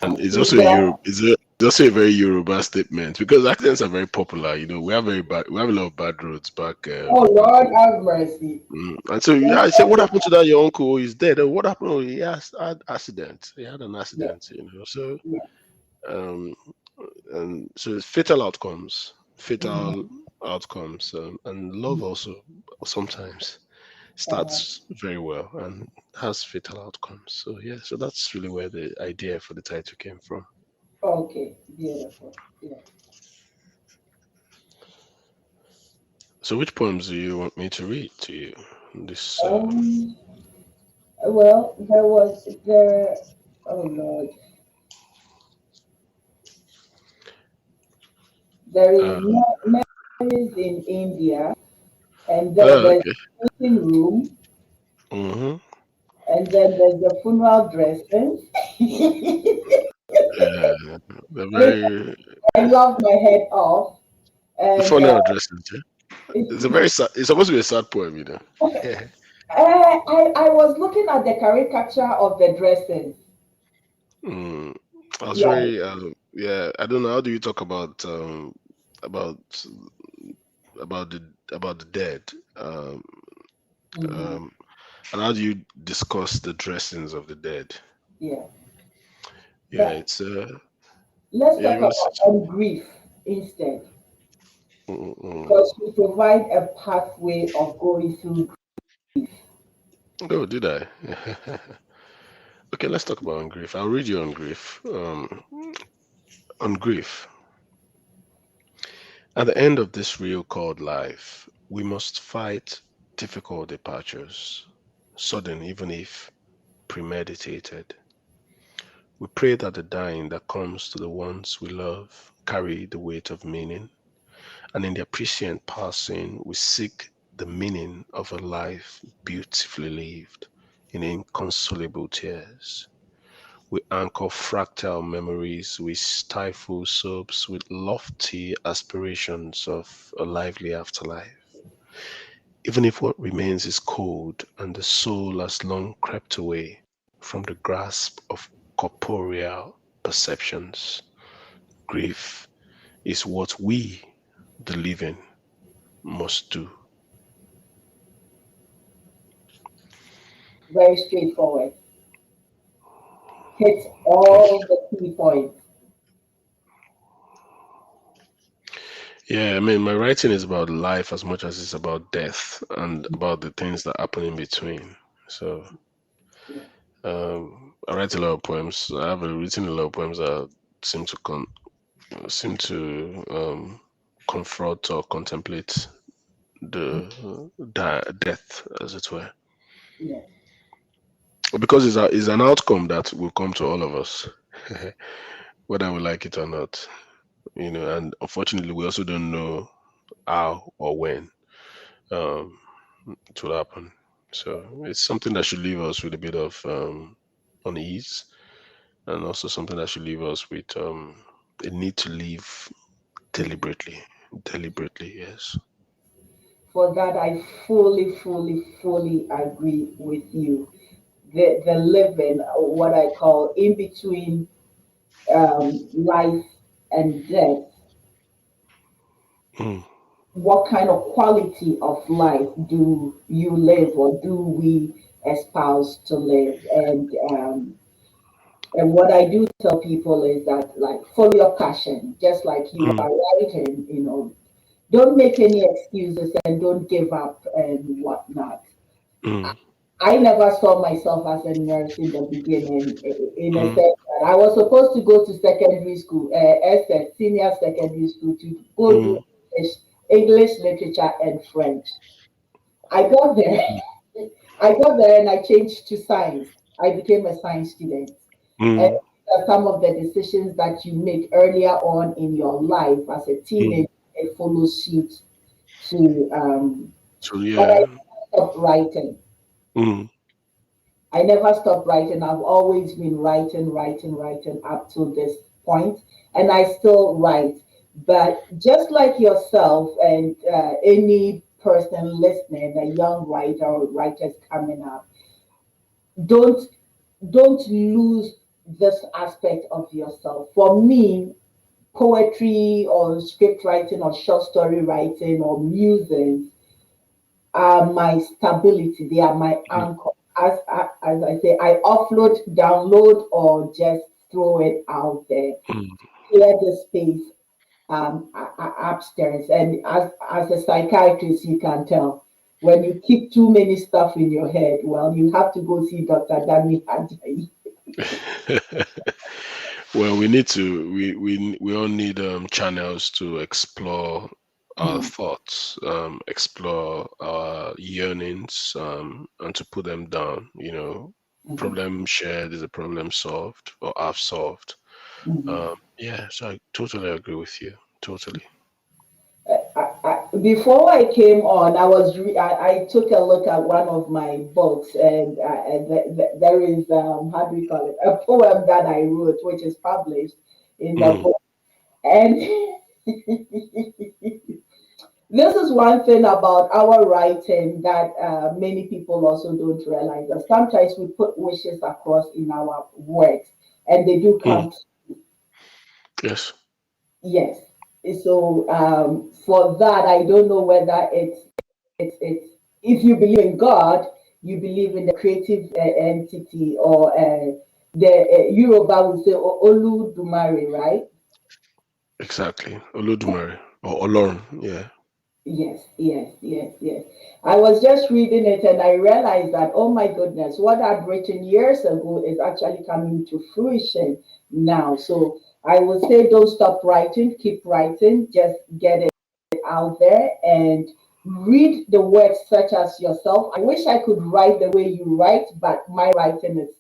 And it's Is also there? it's also a very Yoruba statement because accidents are very popular. We have a lot of bad roads Oh back Lord, home. have mercy. And so yeah, I said, what happened to that your uncle? He's dead. Oh, what happened? Oh, he had accident. He had an Yeah, accident, So yeah. um and so it's fatal outcomes, Mhm. and love also sometimes Uh-huh. starts very well and has fatal outcomes. So yeah, so that's really where the idea for the title came from. Okay, beautiful. Yeah. So which poems do you want me to read to you? This Um. Well, there was there. Oh Lord, there is uh, marriages in India, and then there's okay. waiting room, Mm-hmm. and then there's the funeral dressing. Yeah, they're very I love my head off, and funny addresses. It's a very sad. It's supposed to be a sad poem. I was looking at the caricature of the dresses. Mm. I was Yeah. very yeah. I don't know. How do you talk about about the dead? Hmm. Um, And how do you discuss the dressings of the dead? Yeah. Yeah, But it's let's yeah, talk you want about to. grief instead, Mm. because we provide a pathway of going through. Oh, did I? Okay, let's talk about on grief. I'll read you on grief. On grief. At the end of this reel called life, we must fight difficult departures, sudden even if premeditated. We pray that the dying that comes to the ones we love carry the weight of meaning, and in their prescient passing, we seek the meaning of a life beautifully lived in inconsolable tears. We anchor fractal memories, we stifle sobs with lofty aspirations of a lively afterlife. Even if what remains is cold and the soul has long crept away from the grasp of corporeal perceptions, grief is what we, the living, must do. Very straightforward. Hits Thank all you. the key points. Yeah, I mean, my writing is about life as much as it's about death and about the things that happen in between. So, Yeah. I write a lot of poems. I have written a lot of poems that seem to seem to confront or contemplate the death, as it were, Yeah. because it's an outcome that will come to all of us, whether we like it or not. And unfortunately, we also don't know how or when um, it will happen. So it's something that should leave us with a bit of unease, and also something that should leave us with a need to live deliberately. Deliberately, yes. For that, I fully, fully, fully agree with you. The living, what I call in between life and death, Mm, what kind of quality of life do you live, or do we espouse to live? And what I do tell people is that, like, follow your passion, just like you mm, are writing, don't make any excuses and don't give up and whatnot. mm, I never saw myself as a nurse in the beginning, in a mm, sense that I was supposed to go to secondary school, SS, senior secondary school, to go do mm, English literature and French. I got there. I got there and I changed to science. I became a science student. And mm, these are some of the decisions that you make earlier on in your life as a mm. teenager. It follows suit to, So but I yeah. stopped writing. Mm, I never stopped writing. I've always been writing, writing, writing up to this point, and I still write. But just like yourself and any person listening, a young writer or writers coming up, don't don't lose this aspect of yourself. For me, poetry or script writing or short story writing or musings are my stability. They are my mm, anchor. As I say, I offload, download, or just throw it out there, mm. clear the space upstairs. And as a psychiatrist, you can tell when you keep too many stuff in your head. Well, you have to go see Dr. Dami Ajayi. Well, we need to. We all need channels to explore our Mm, thoughts, explore our yearnings, and to put them down. mhm, Problem shared is a problem solved or half solved. mhm. Yeah, so I totally agree with you. Totally. Before I came on, I took a look at one of my books, and there is, how do we call it, a poem that I wrote, which is published in the Mm, book. And this is one thing about our writing that many people also don't realize, that sometimes we put wishes across in our words, and they do mm, come. yes. Yes. So for that, I don't know whether it's if you believe in God, you believe in the creative entity, or the Yoruba would say Oludumare, right? Exactly. Olodumare or Olorun. Yeah. Yes, yes, yes, yes. I was just reading it and I realized that, oh my goodness, what I'd written years ago is actually coming to fruition now. So I would say don't stop writing, keep writing, just get it out there and read the words such as yourself. I wish I could write the way you write, but my writing is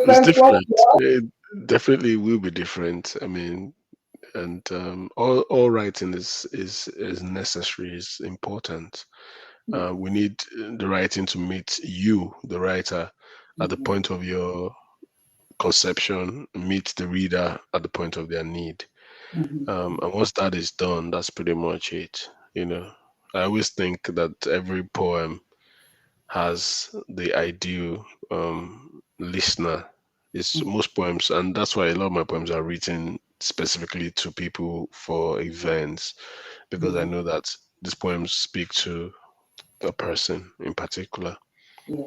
It's different from different. yours. It definitely will be different. I mean, and all writing is necessary, is important. We need the writing to meet you, the writer, at the Mhm, point of your conception, meet the reader at the point of their need. mhm, And once that is done, that's pretty much it. You know, I always think that every poem has the ideal listener. It's mhm, most poems, and that's why a lot of my poems are written specifically to people for events, because I mhm. know that these poems speak to a person in particular. Yeah.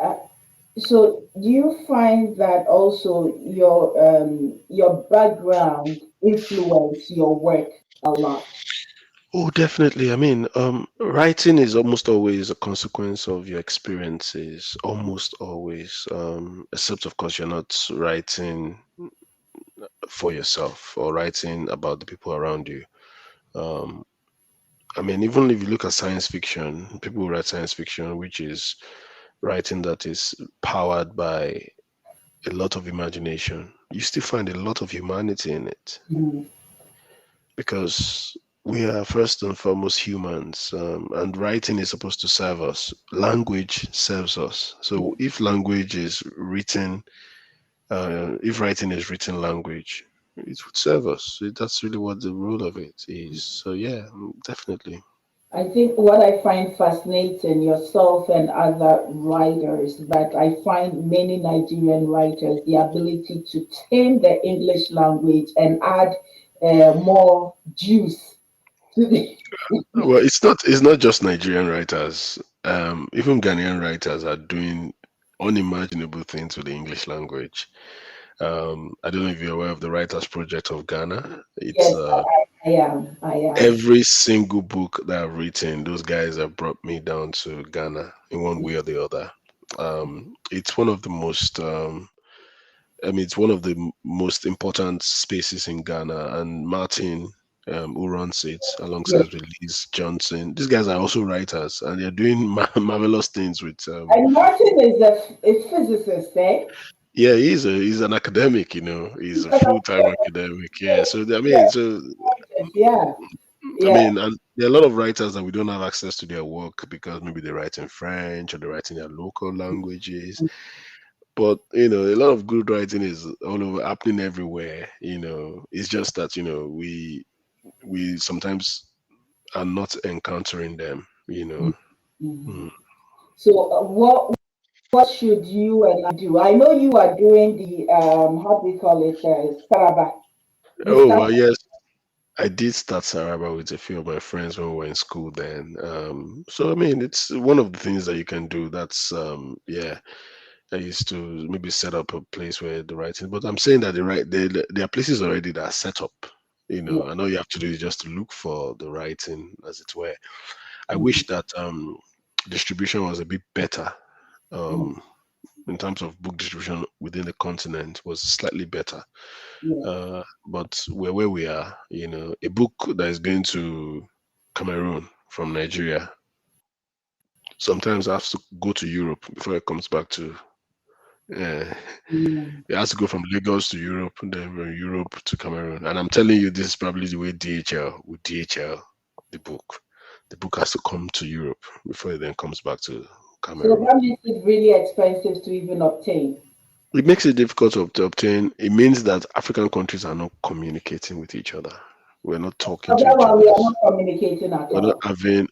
Uh, So do you find that also your background influence your work a lot? Oh, definitely. I mean, writing is almost always a consequence of your experiences, almost always. Except, of course, you're not writing for yourself or writing about the people around you. Um, I mean, even if you look at science fiction, people who write science fiction, which is writing that is powered by a lot of imagination, you still find a lot of humanity in it, Mhm. because we are first and foremost humans, and writing is supposed to serve us. Language serves us. So if writing is written language, it would serve us. That's really what the role of it is. So yeah, definitely. I think what I find fascinating, yourself and other writers, but I find many Nigerian writers, the ability to tame the English language and add more juice to the. Well, it's not just Nigerian writers. Even Ghanaian writers are doing unimaginable things with the English language. I don't know if you're aware of the Writers Project of Ghana. It's Yes, I am. I am. every single book that I've written, those guys have brought me down to Ghana in one way or the other. It's one of the most it's one of the most important spaces in Ghana, and Martin, who runs it Yes. alongside with Liz Johnson. These guys are also writers, and they're doing marvelous things with. And Martin is a physicist, eh? Yeah, he's an academic. He's a full time academic. Yeah, so Yes, yeah, yeah. and there are a lot of writers that we don't have access to their work because maybe they write in French or they write in their local languages. But a lot of good writing is all over, happening everywhere. It's just that we sometimes are not encountering them. Mhm. Mm. So, what should you and I do? I know you are doing the how do we call it, Saraba. You Oh start. well, yes, I did start Saraba with a few of my friends when we were in school then. So I mean, it's one of the things that you can do. That's yeah. I used to maybe set up a place where the writing, but I'm saying that there are places already that are set up. Yeah. And all you have to do is just to look for the writing, as it were. I Mhm, wish that distribution was a bit better. mhm, Um, in terms of book distribution within the continent was slightly better. yeah. But we're where we are, a book that is going to Cameroon from Nigeria sometimes has to go to Europe before it comes back to. Uh, Mm. it has to go from Lagos to Europe, and then from Europe to Cameroon. And I'm telling you, this is probably the way DHL the book. The book has to come to Europe before it then comes back to So Cameroon. that makes it really expensive to even obtain. It makes it difficult to obtain. It means that African countries are not communicating with each other. We're not talking For to that each one, other. we are not communicating at all.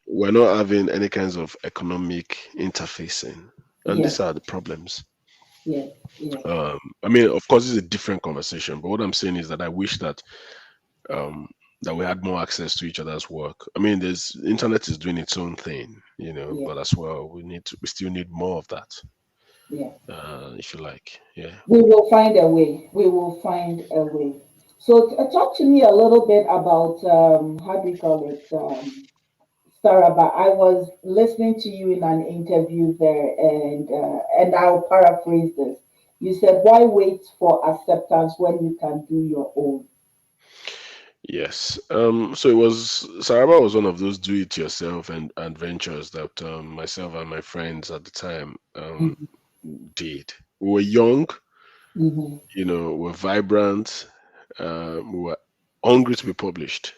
We're not having any kinds of economic interfacing. And Yes, these are the problems. yes, yes. I mean, of course, it's a different conversation, but what I'm saying is that I wish that um, that we had more access to each other's work. I mean, there's internet is doing its own thing, Yeah. but as well, we still need more of that. Yeah. If you like, yeah. We will find a way. We will find a way. So talk to me a little bit about how do you call it, Saraba. I was listening to you in an interview there, and I'll paraphrase this. You said, "Why wait for acceptance when you can do your own?" Yes. So it was Saraba was one of those do-it-yourself and adventures that myself and my friends at the time Mhm. did. We were young, Mhm. we're vibrant, we were hungry to be published.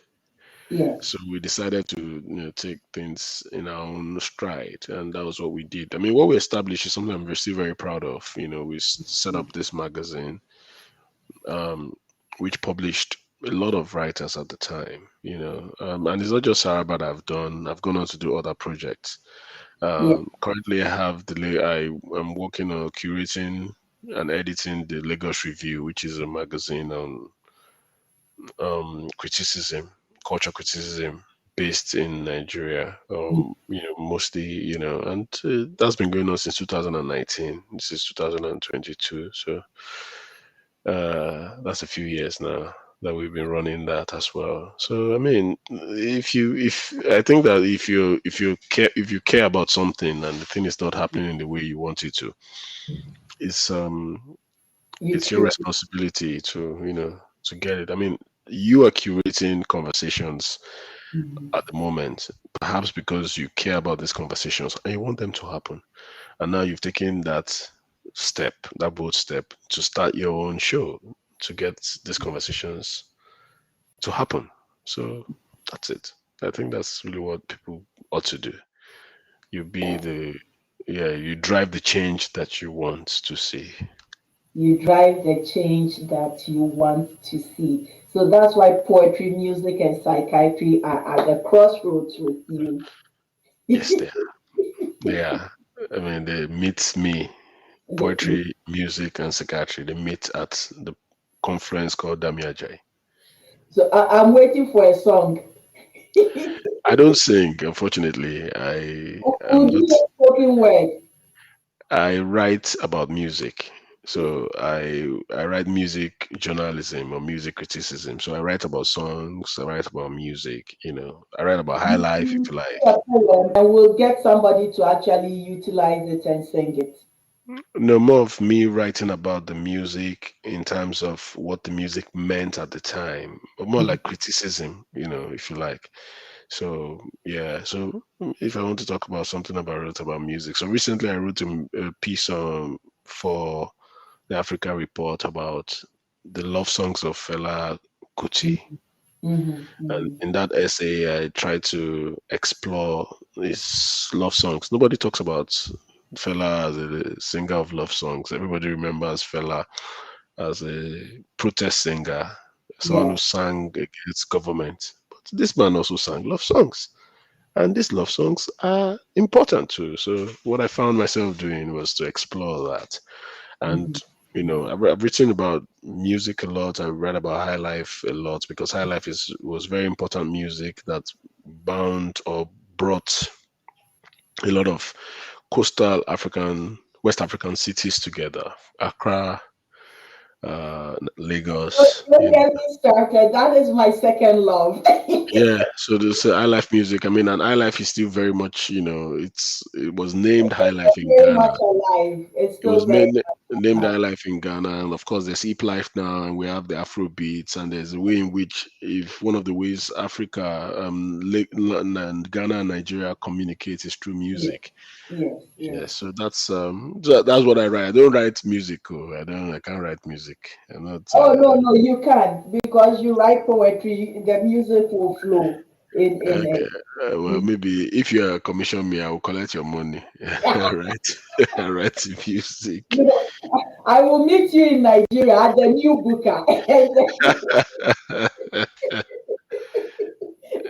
Yes. So we decided to take things in our own stride, and that was what we did. I mean, what we established is something we're still very proud of. We set up this magazine, um, which published a lot of writers at the time. And it's not just Saraba that I've gone on to do other projects. Yes. Currently, I am working on curating and editing the Lagos Review, which is a magazine on criticism, culture criticism based in Nigeria. Mostly, and that's been going on since 2019. This is 2022, so that's a few years now that we've been running that as well. So I mean, if I think that if you care about something and the thing is not happening in the way you want it to, it's You it's your cute. responsibility to get it. I mean, you are curating conversations Mhm. at the moment, perhaps because you care about these conversations and you want them to happen. And now you've taken that bold step to start your own show to get these conversations to happen. So that's it. I think that's really what people ought to do. You drive the change that you want to see. You drive the change that you want to see. So that's why poetry, music, and psychiatry are at the crossroads with you. Yes, they are. I mean, they meet me. Poetry, music, and psychiatry. They meet at the conference called Dami Ajayi. So I'm waiting for a song. I don't sing, unfortunately. I am We'll do not. a spoken word. I write about music. So I write music journalism or music criticism. So I write about songs, I write about music, I write about high life if You you say like. a poem and we'll get somebody to actually utilize it and sing it. No, more of me writing about the music in terms of what the music meant at the time, but more like criticism, if you like. So yeah, so if I want to talk about something wrote about music. So recently I wrote a piece for the Africa Report about the love songs of Fela Kuti. Mhm, And mhm. in that essay, I tried to explore his love songs. Nobody talks about Fela as a singer of love songs. Everybody remembers Fela as a protest singer, someone who Yeah. sang against government. But this man also sang love songs. And these love songs are important too. So what I found myself doing was to explore that. And Mhm. I've written about music a lot. I read about high life a lot because high life was very important music that bound or brought a lot of coastal West African cities together. Accra, Lagos. Don't get me started. That is my second love. Yeah, so there's high life music. I mean, and high life is still very much, it was named high life in Very Ghana. much alive. It's It still was very named alive. High Life in Ghana, and of course there's Hip Life now, and we have the Afro beats, and there's a way in which, if one of the ways Africa, and Ghana and Nigeria communicate is through Yes, music. yes, Yeah, yes. so that's what I write. I don't write music. I can't write music. I'm not. Oh no, no, you can't because you write poetry. The music will flow in Okay. it. Well, maybe if you commission me, I will collect your money. All right. I write music. You know, I will meet you in Nigeria at the new Booker.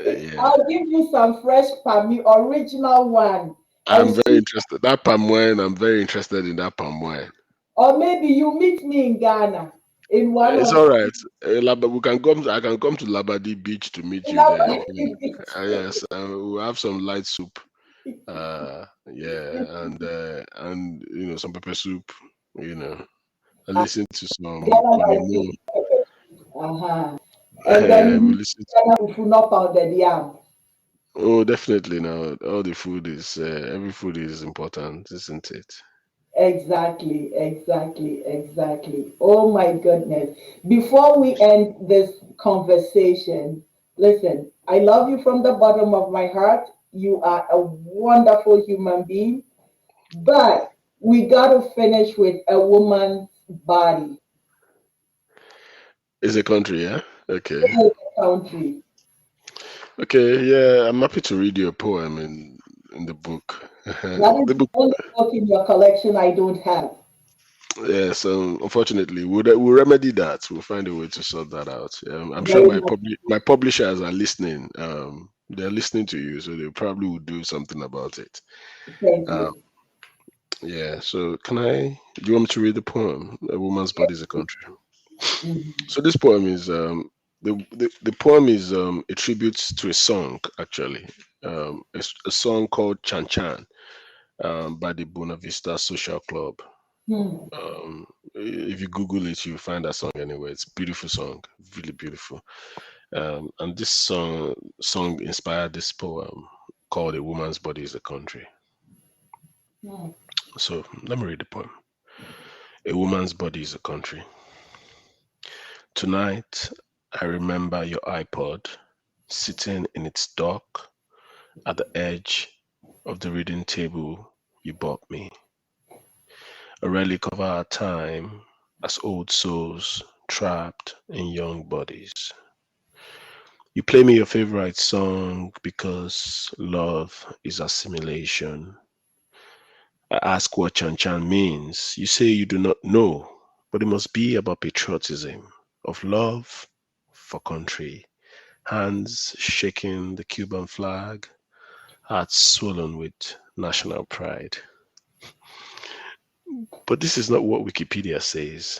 Yeah. I'll give you some fresh palmy, original one, and I'm very interested. That palm wine, I'm very interested in that palm wine. or maybe you meet me in Ghana. in one It's of all right. We can come. I can come to Labadi Beach to meet you there. Yes, we'll have some light soup. Yeah, and some pepper soup. And listen to some Konimo. And then We you listen not pounded yam. Oh, definitely. Now, all the food is every food is important, isn't it? Exactly, exactly, exactly. Oh my goodness. Before we end this conversation, listen, I love you from the bottom of my heart. You are a wonderful human being, but we got to finish with a woman's body It's a country, yeah. Okay. in the country. Okay. Yeah, I'm happy to read you a poem in the book. That is The the book. only book in your collection I don't have. Yeah. So unfortunately, we'll remedy that. We'll find a way to sort that out. I'm sure Very my much. my publishers are listening. They're listening to you, so they probably will do something about it. Thank Um, you. yeah. So can I? Do you want me to read the poem? A woman's body is a country. Mhm. So this poem is the poem is a tribute to a song actually, a song called Chan Chan by the Buena Vista Social Club. Hmm. If you Google it, you'll find that song anyway. It's a beautiful song, really beautiful. And this song inspired this poem called "A Woman's Body Is a Country." Hmm. So let me read the poem. A woman's body is a country. Tonight, I remember your iPod sitting in its dock at the edge of the reading table you bought me, a relic of our time as old souls trapped in young bodies. You play me your favorite song because love is assimilation. I ask what Chan Chan means. You say you do not know, but it must be about patriotism, of love for country, hands shaking the Cuban flag, hearts swollen with national pride. But this is not what Wikipedia says.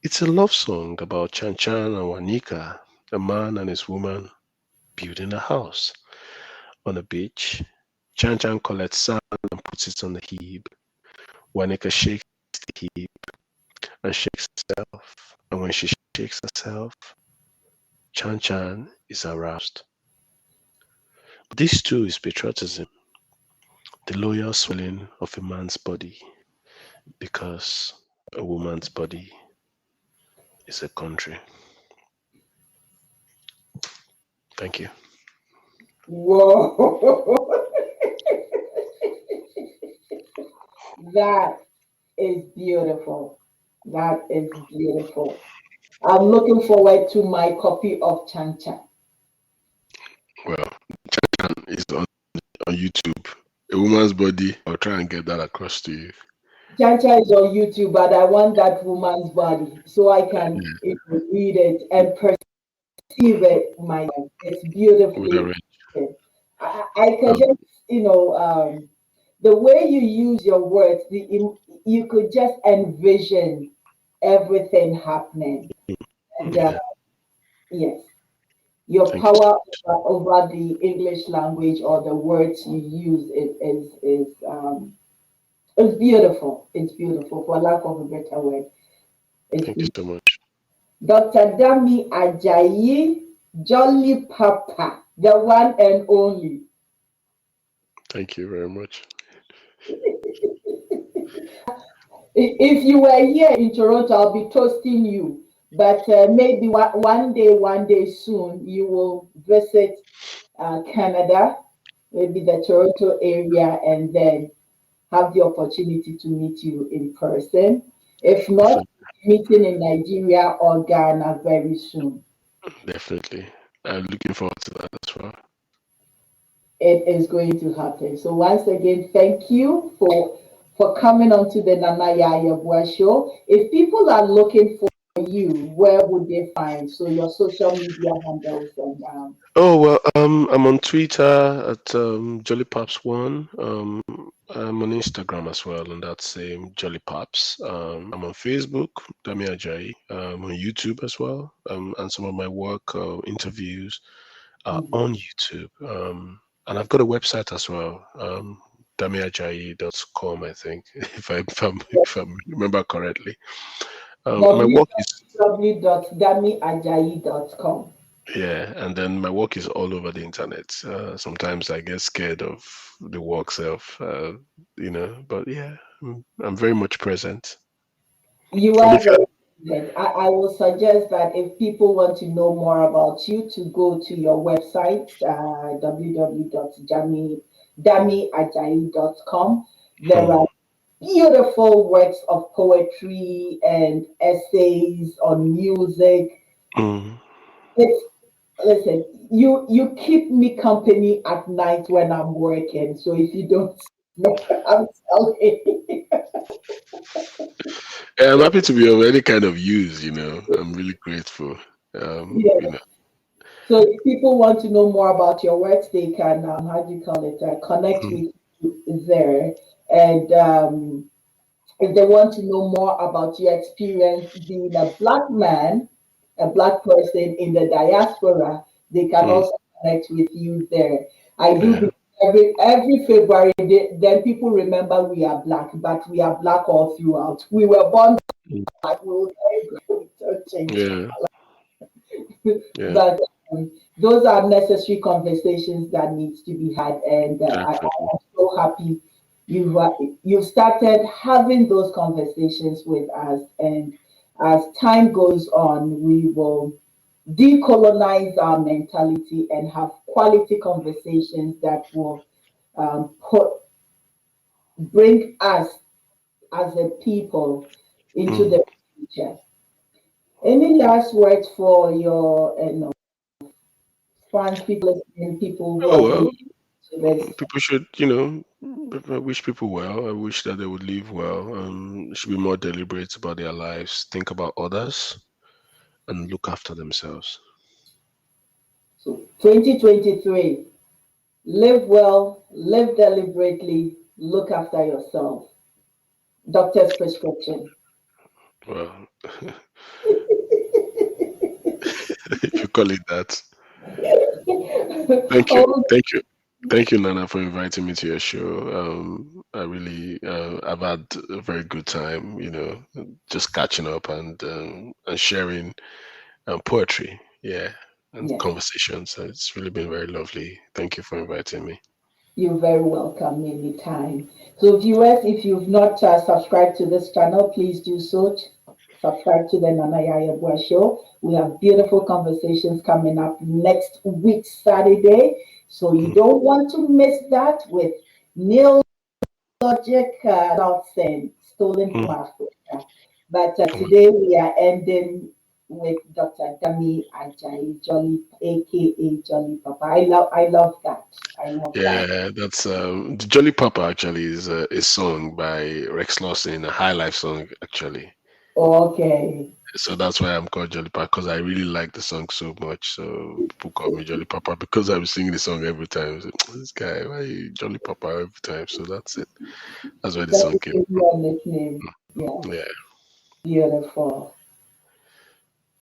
It's a love song about Chan Chan and Wanika, a man and his woman building a house on a beach. Chan Chan collects sand and puts it on the heap. Wanika shakes the heap and shakes herself. And when she shakes herself, Chan Chan is aroused. But this too is patriotism, the loyal swelling of a man's body, because a woman's body is a country. Thank you. Whoa. That is beautiful. That is beautiful. I'm looking forward to my copy of Chan Chan. Well, Chan is on YouTube. A woman's body. I'll try and get that across to you. Chan Chan is on YouTube, but I want that woman's body so I can read it and perceive it myself. It's With a beautifully range. written. I can Um, just, the way you use your words, you could just envision everything happening. And yeah, yes, your thank you so power much. over the English language or the words you use is beautiful. It's beautiful, for lack of a better word. It's Thank you beautiful. so much. Dr. Dami Ajayi, Jolly Papa, the one and only. Thank you very much. If you were here in Toronto, I'll be toasting you. But maybe one day soon, you will visit Canada, maybe the Toronto area, and then have the opportunity to meet you in person. If not, Definitely. meeting in Nigeria or Ghana very soon. Definitely. I'm looking forward to that as well. It is going to happen. So once again, thank you for coming on to the Nana Yaya Bua show. If people are looking for you, where would they find? So your social media handles and Oh well, I'm on Twitter at Jolly Pops One. I'm on Instagram as well, on that same Jolly Pops. I'm on Facebook, Dami Ajayi. I'm on YouTube as well, and some of my work, interviews, on YouTube. And I've got a website as well, damiajayi.com, I think, if I remember correctly. My work is www.damiajayi.com. Yeah, and then my work is all over the internet. Sometimes I get scared of the work self, but yeah, I'm very much present. You And are if you very good. I will suggest that if people want to know more about you, to go to your website, www.damiajayi.com. There are beautiful works of poetry and essays on music. It's Listen, you keep me company at night when I'm working. So if you don't know, I'm telling you. I'm happy to be of any kind of use. I'm really grateful. Yeah. So if people want to know more about your works, they can, how do you call it, connect with you there. And if they want to know more about your experience being a black man, a black person in the diaspora, they can also connect with you there. I do Yeah. believe every February, then people remember we are black, but we are black all throughout. We were born black. We will never change. Yeah. Yeah. But those are necessary conversations that needs to be had, and I Definitely. am so happy you've started having those conversations with us, and as time goes on, we will decolonize our mentality and have quality conversations that will bring us as a people into the future. Any last words for your fans, people listening, people who Oh are going well, to this? people should, I wish people well. I wish that they would live well. Should be more deliberate about their lives, think about others, and look after themselves. So 2023, live well, live deliberately, look after yourself. Doctor's prescription. Well, if you call it that. Thank you. Oh, Thank you. Thank you, Nana, for inviting me to your show. I've had a very good time, just catching up and sharing poetry, yeah, and yeah. conversations. So it's really been very lovely. Thank you for inviting me. You're very welcome anytime. So, viewers, if you've not subscribed to this channel, please do so. Subscribe to the Nana Yaya Show. We have beautiful conversations coming up next week, Saturday. So, you don't want to miss that with Neil Logic nonsense stolen from Africa. But today we are ending with Dr. Dami Ajayi, Jolly, aka Jolly Papa. I love that. I love that. Yeah, that's the Jolly Papa actually is a song by Rex Lawson, a high life song actually. Okay. So that's why I'm called Jolly Papa, because I really like the song so much. So people call me Jolly Papa because I'm singing the song every time. So, this guy, why you Jolly Papa every time? So that's it. That's where the That song came is from. your nickname. Yeah. Yeah. Beautiful.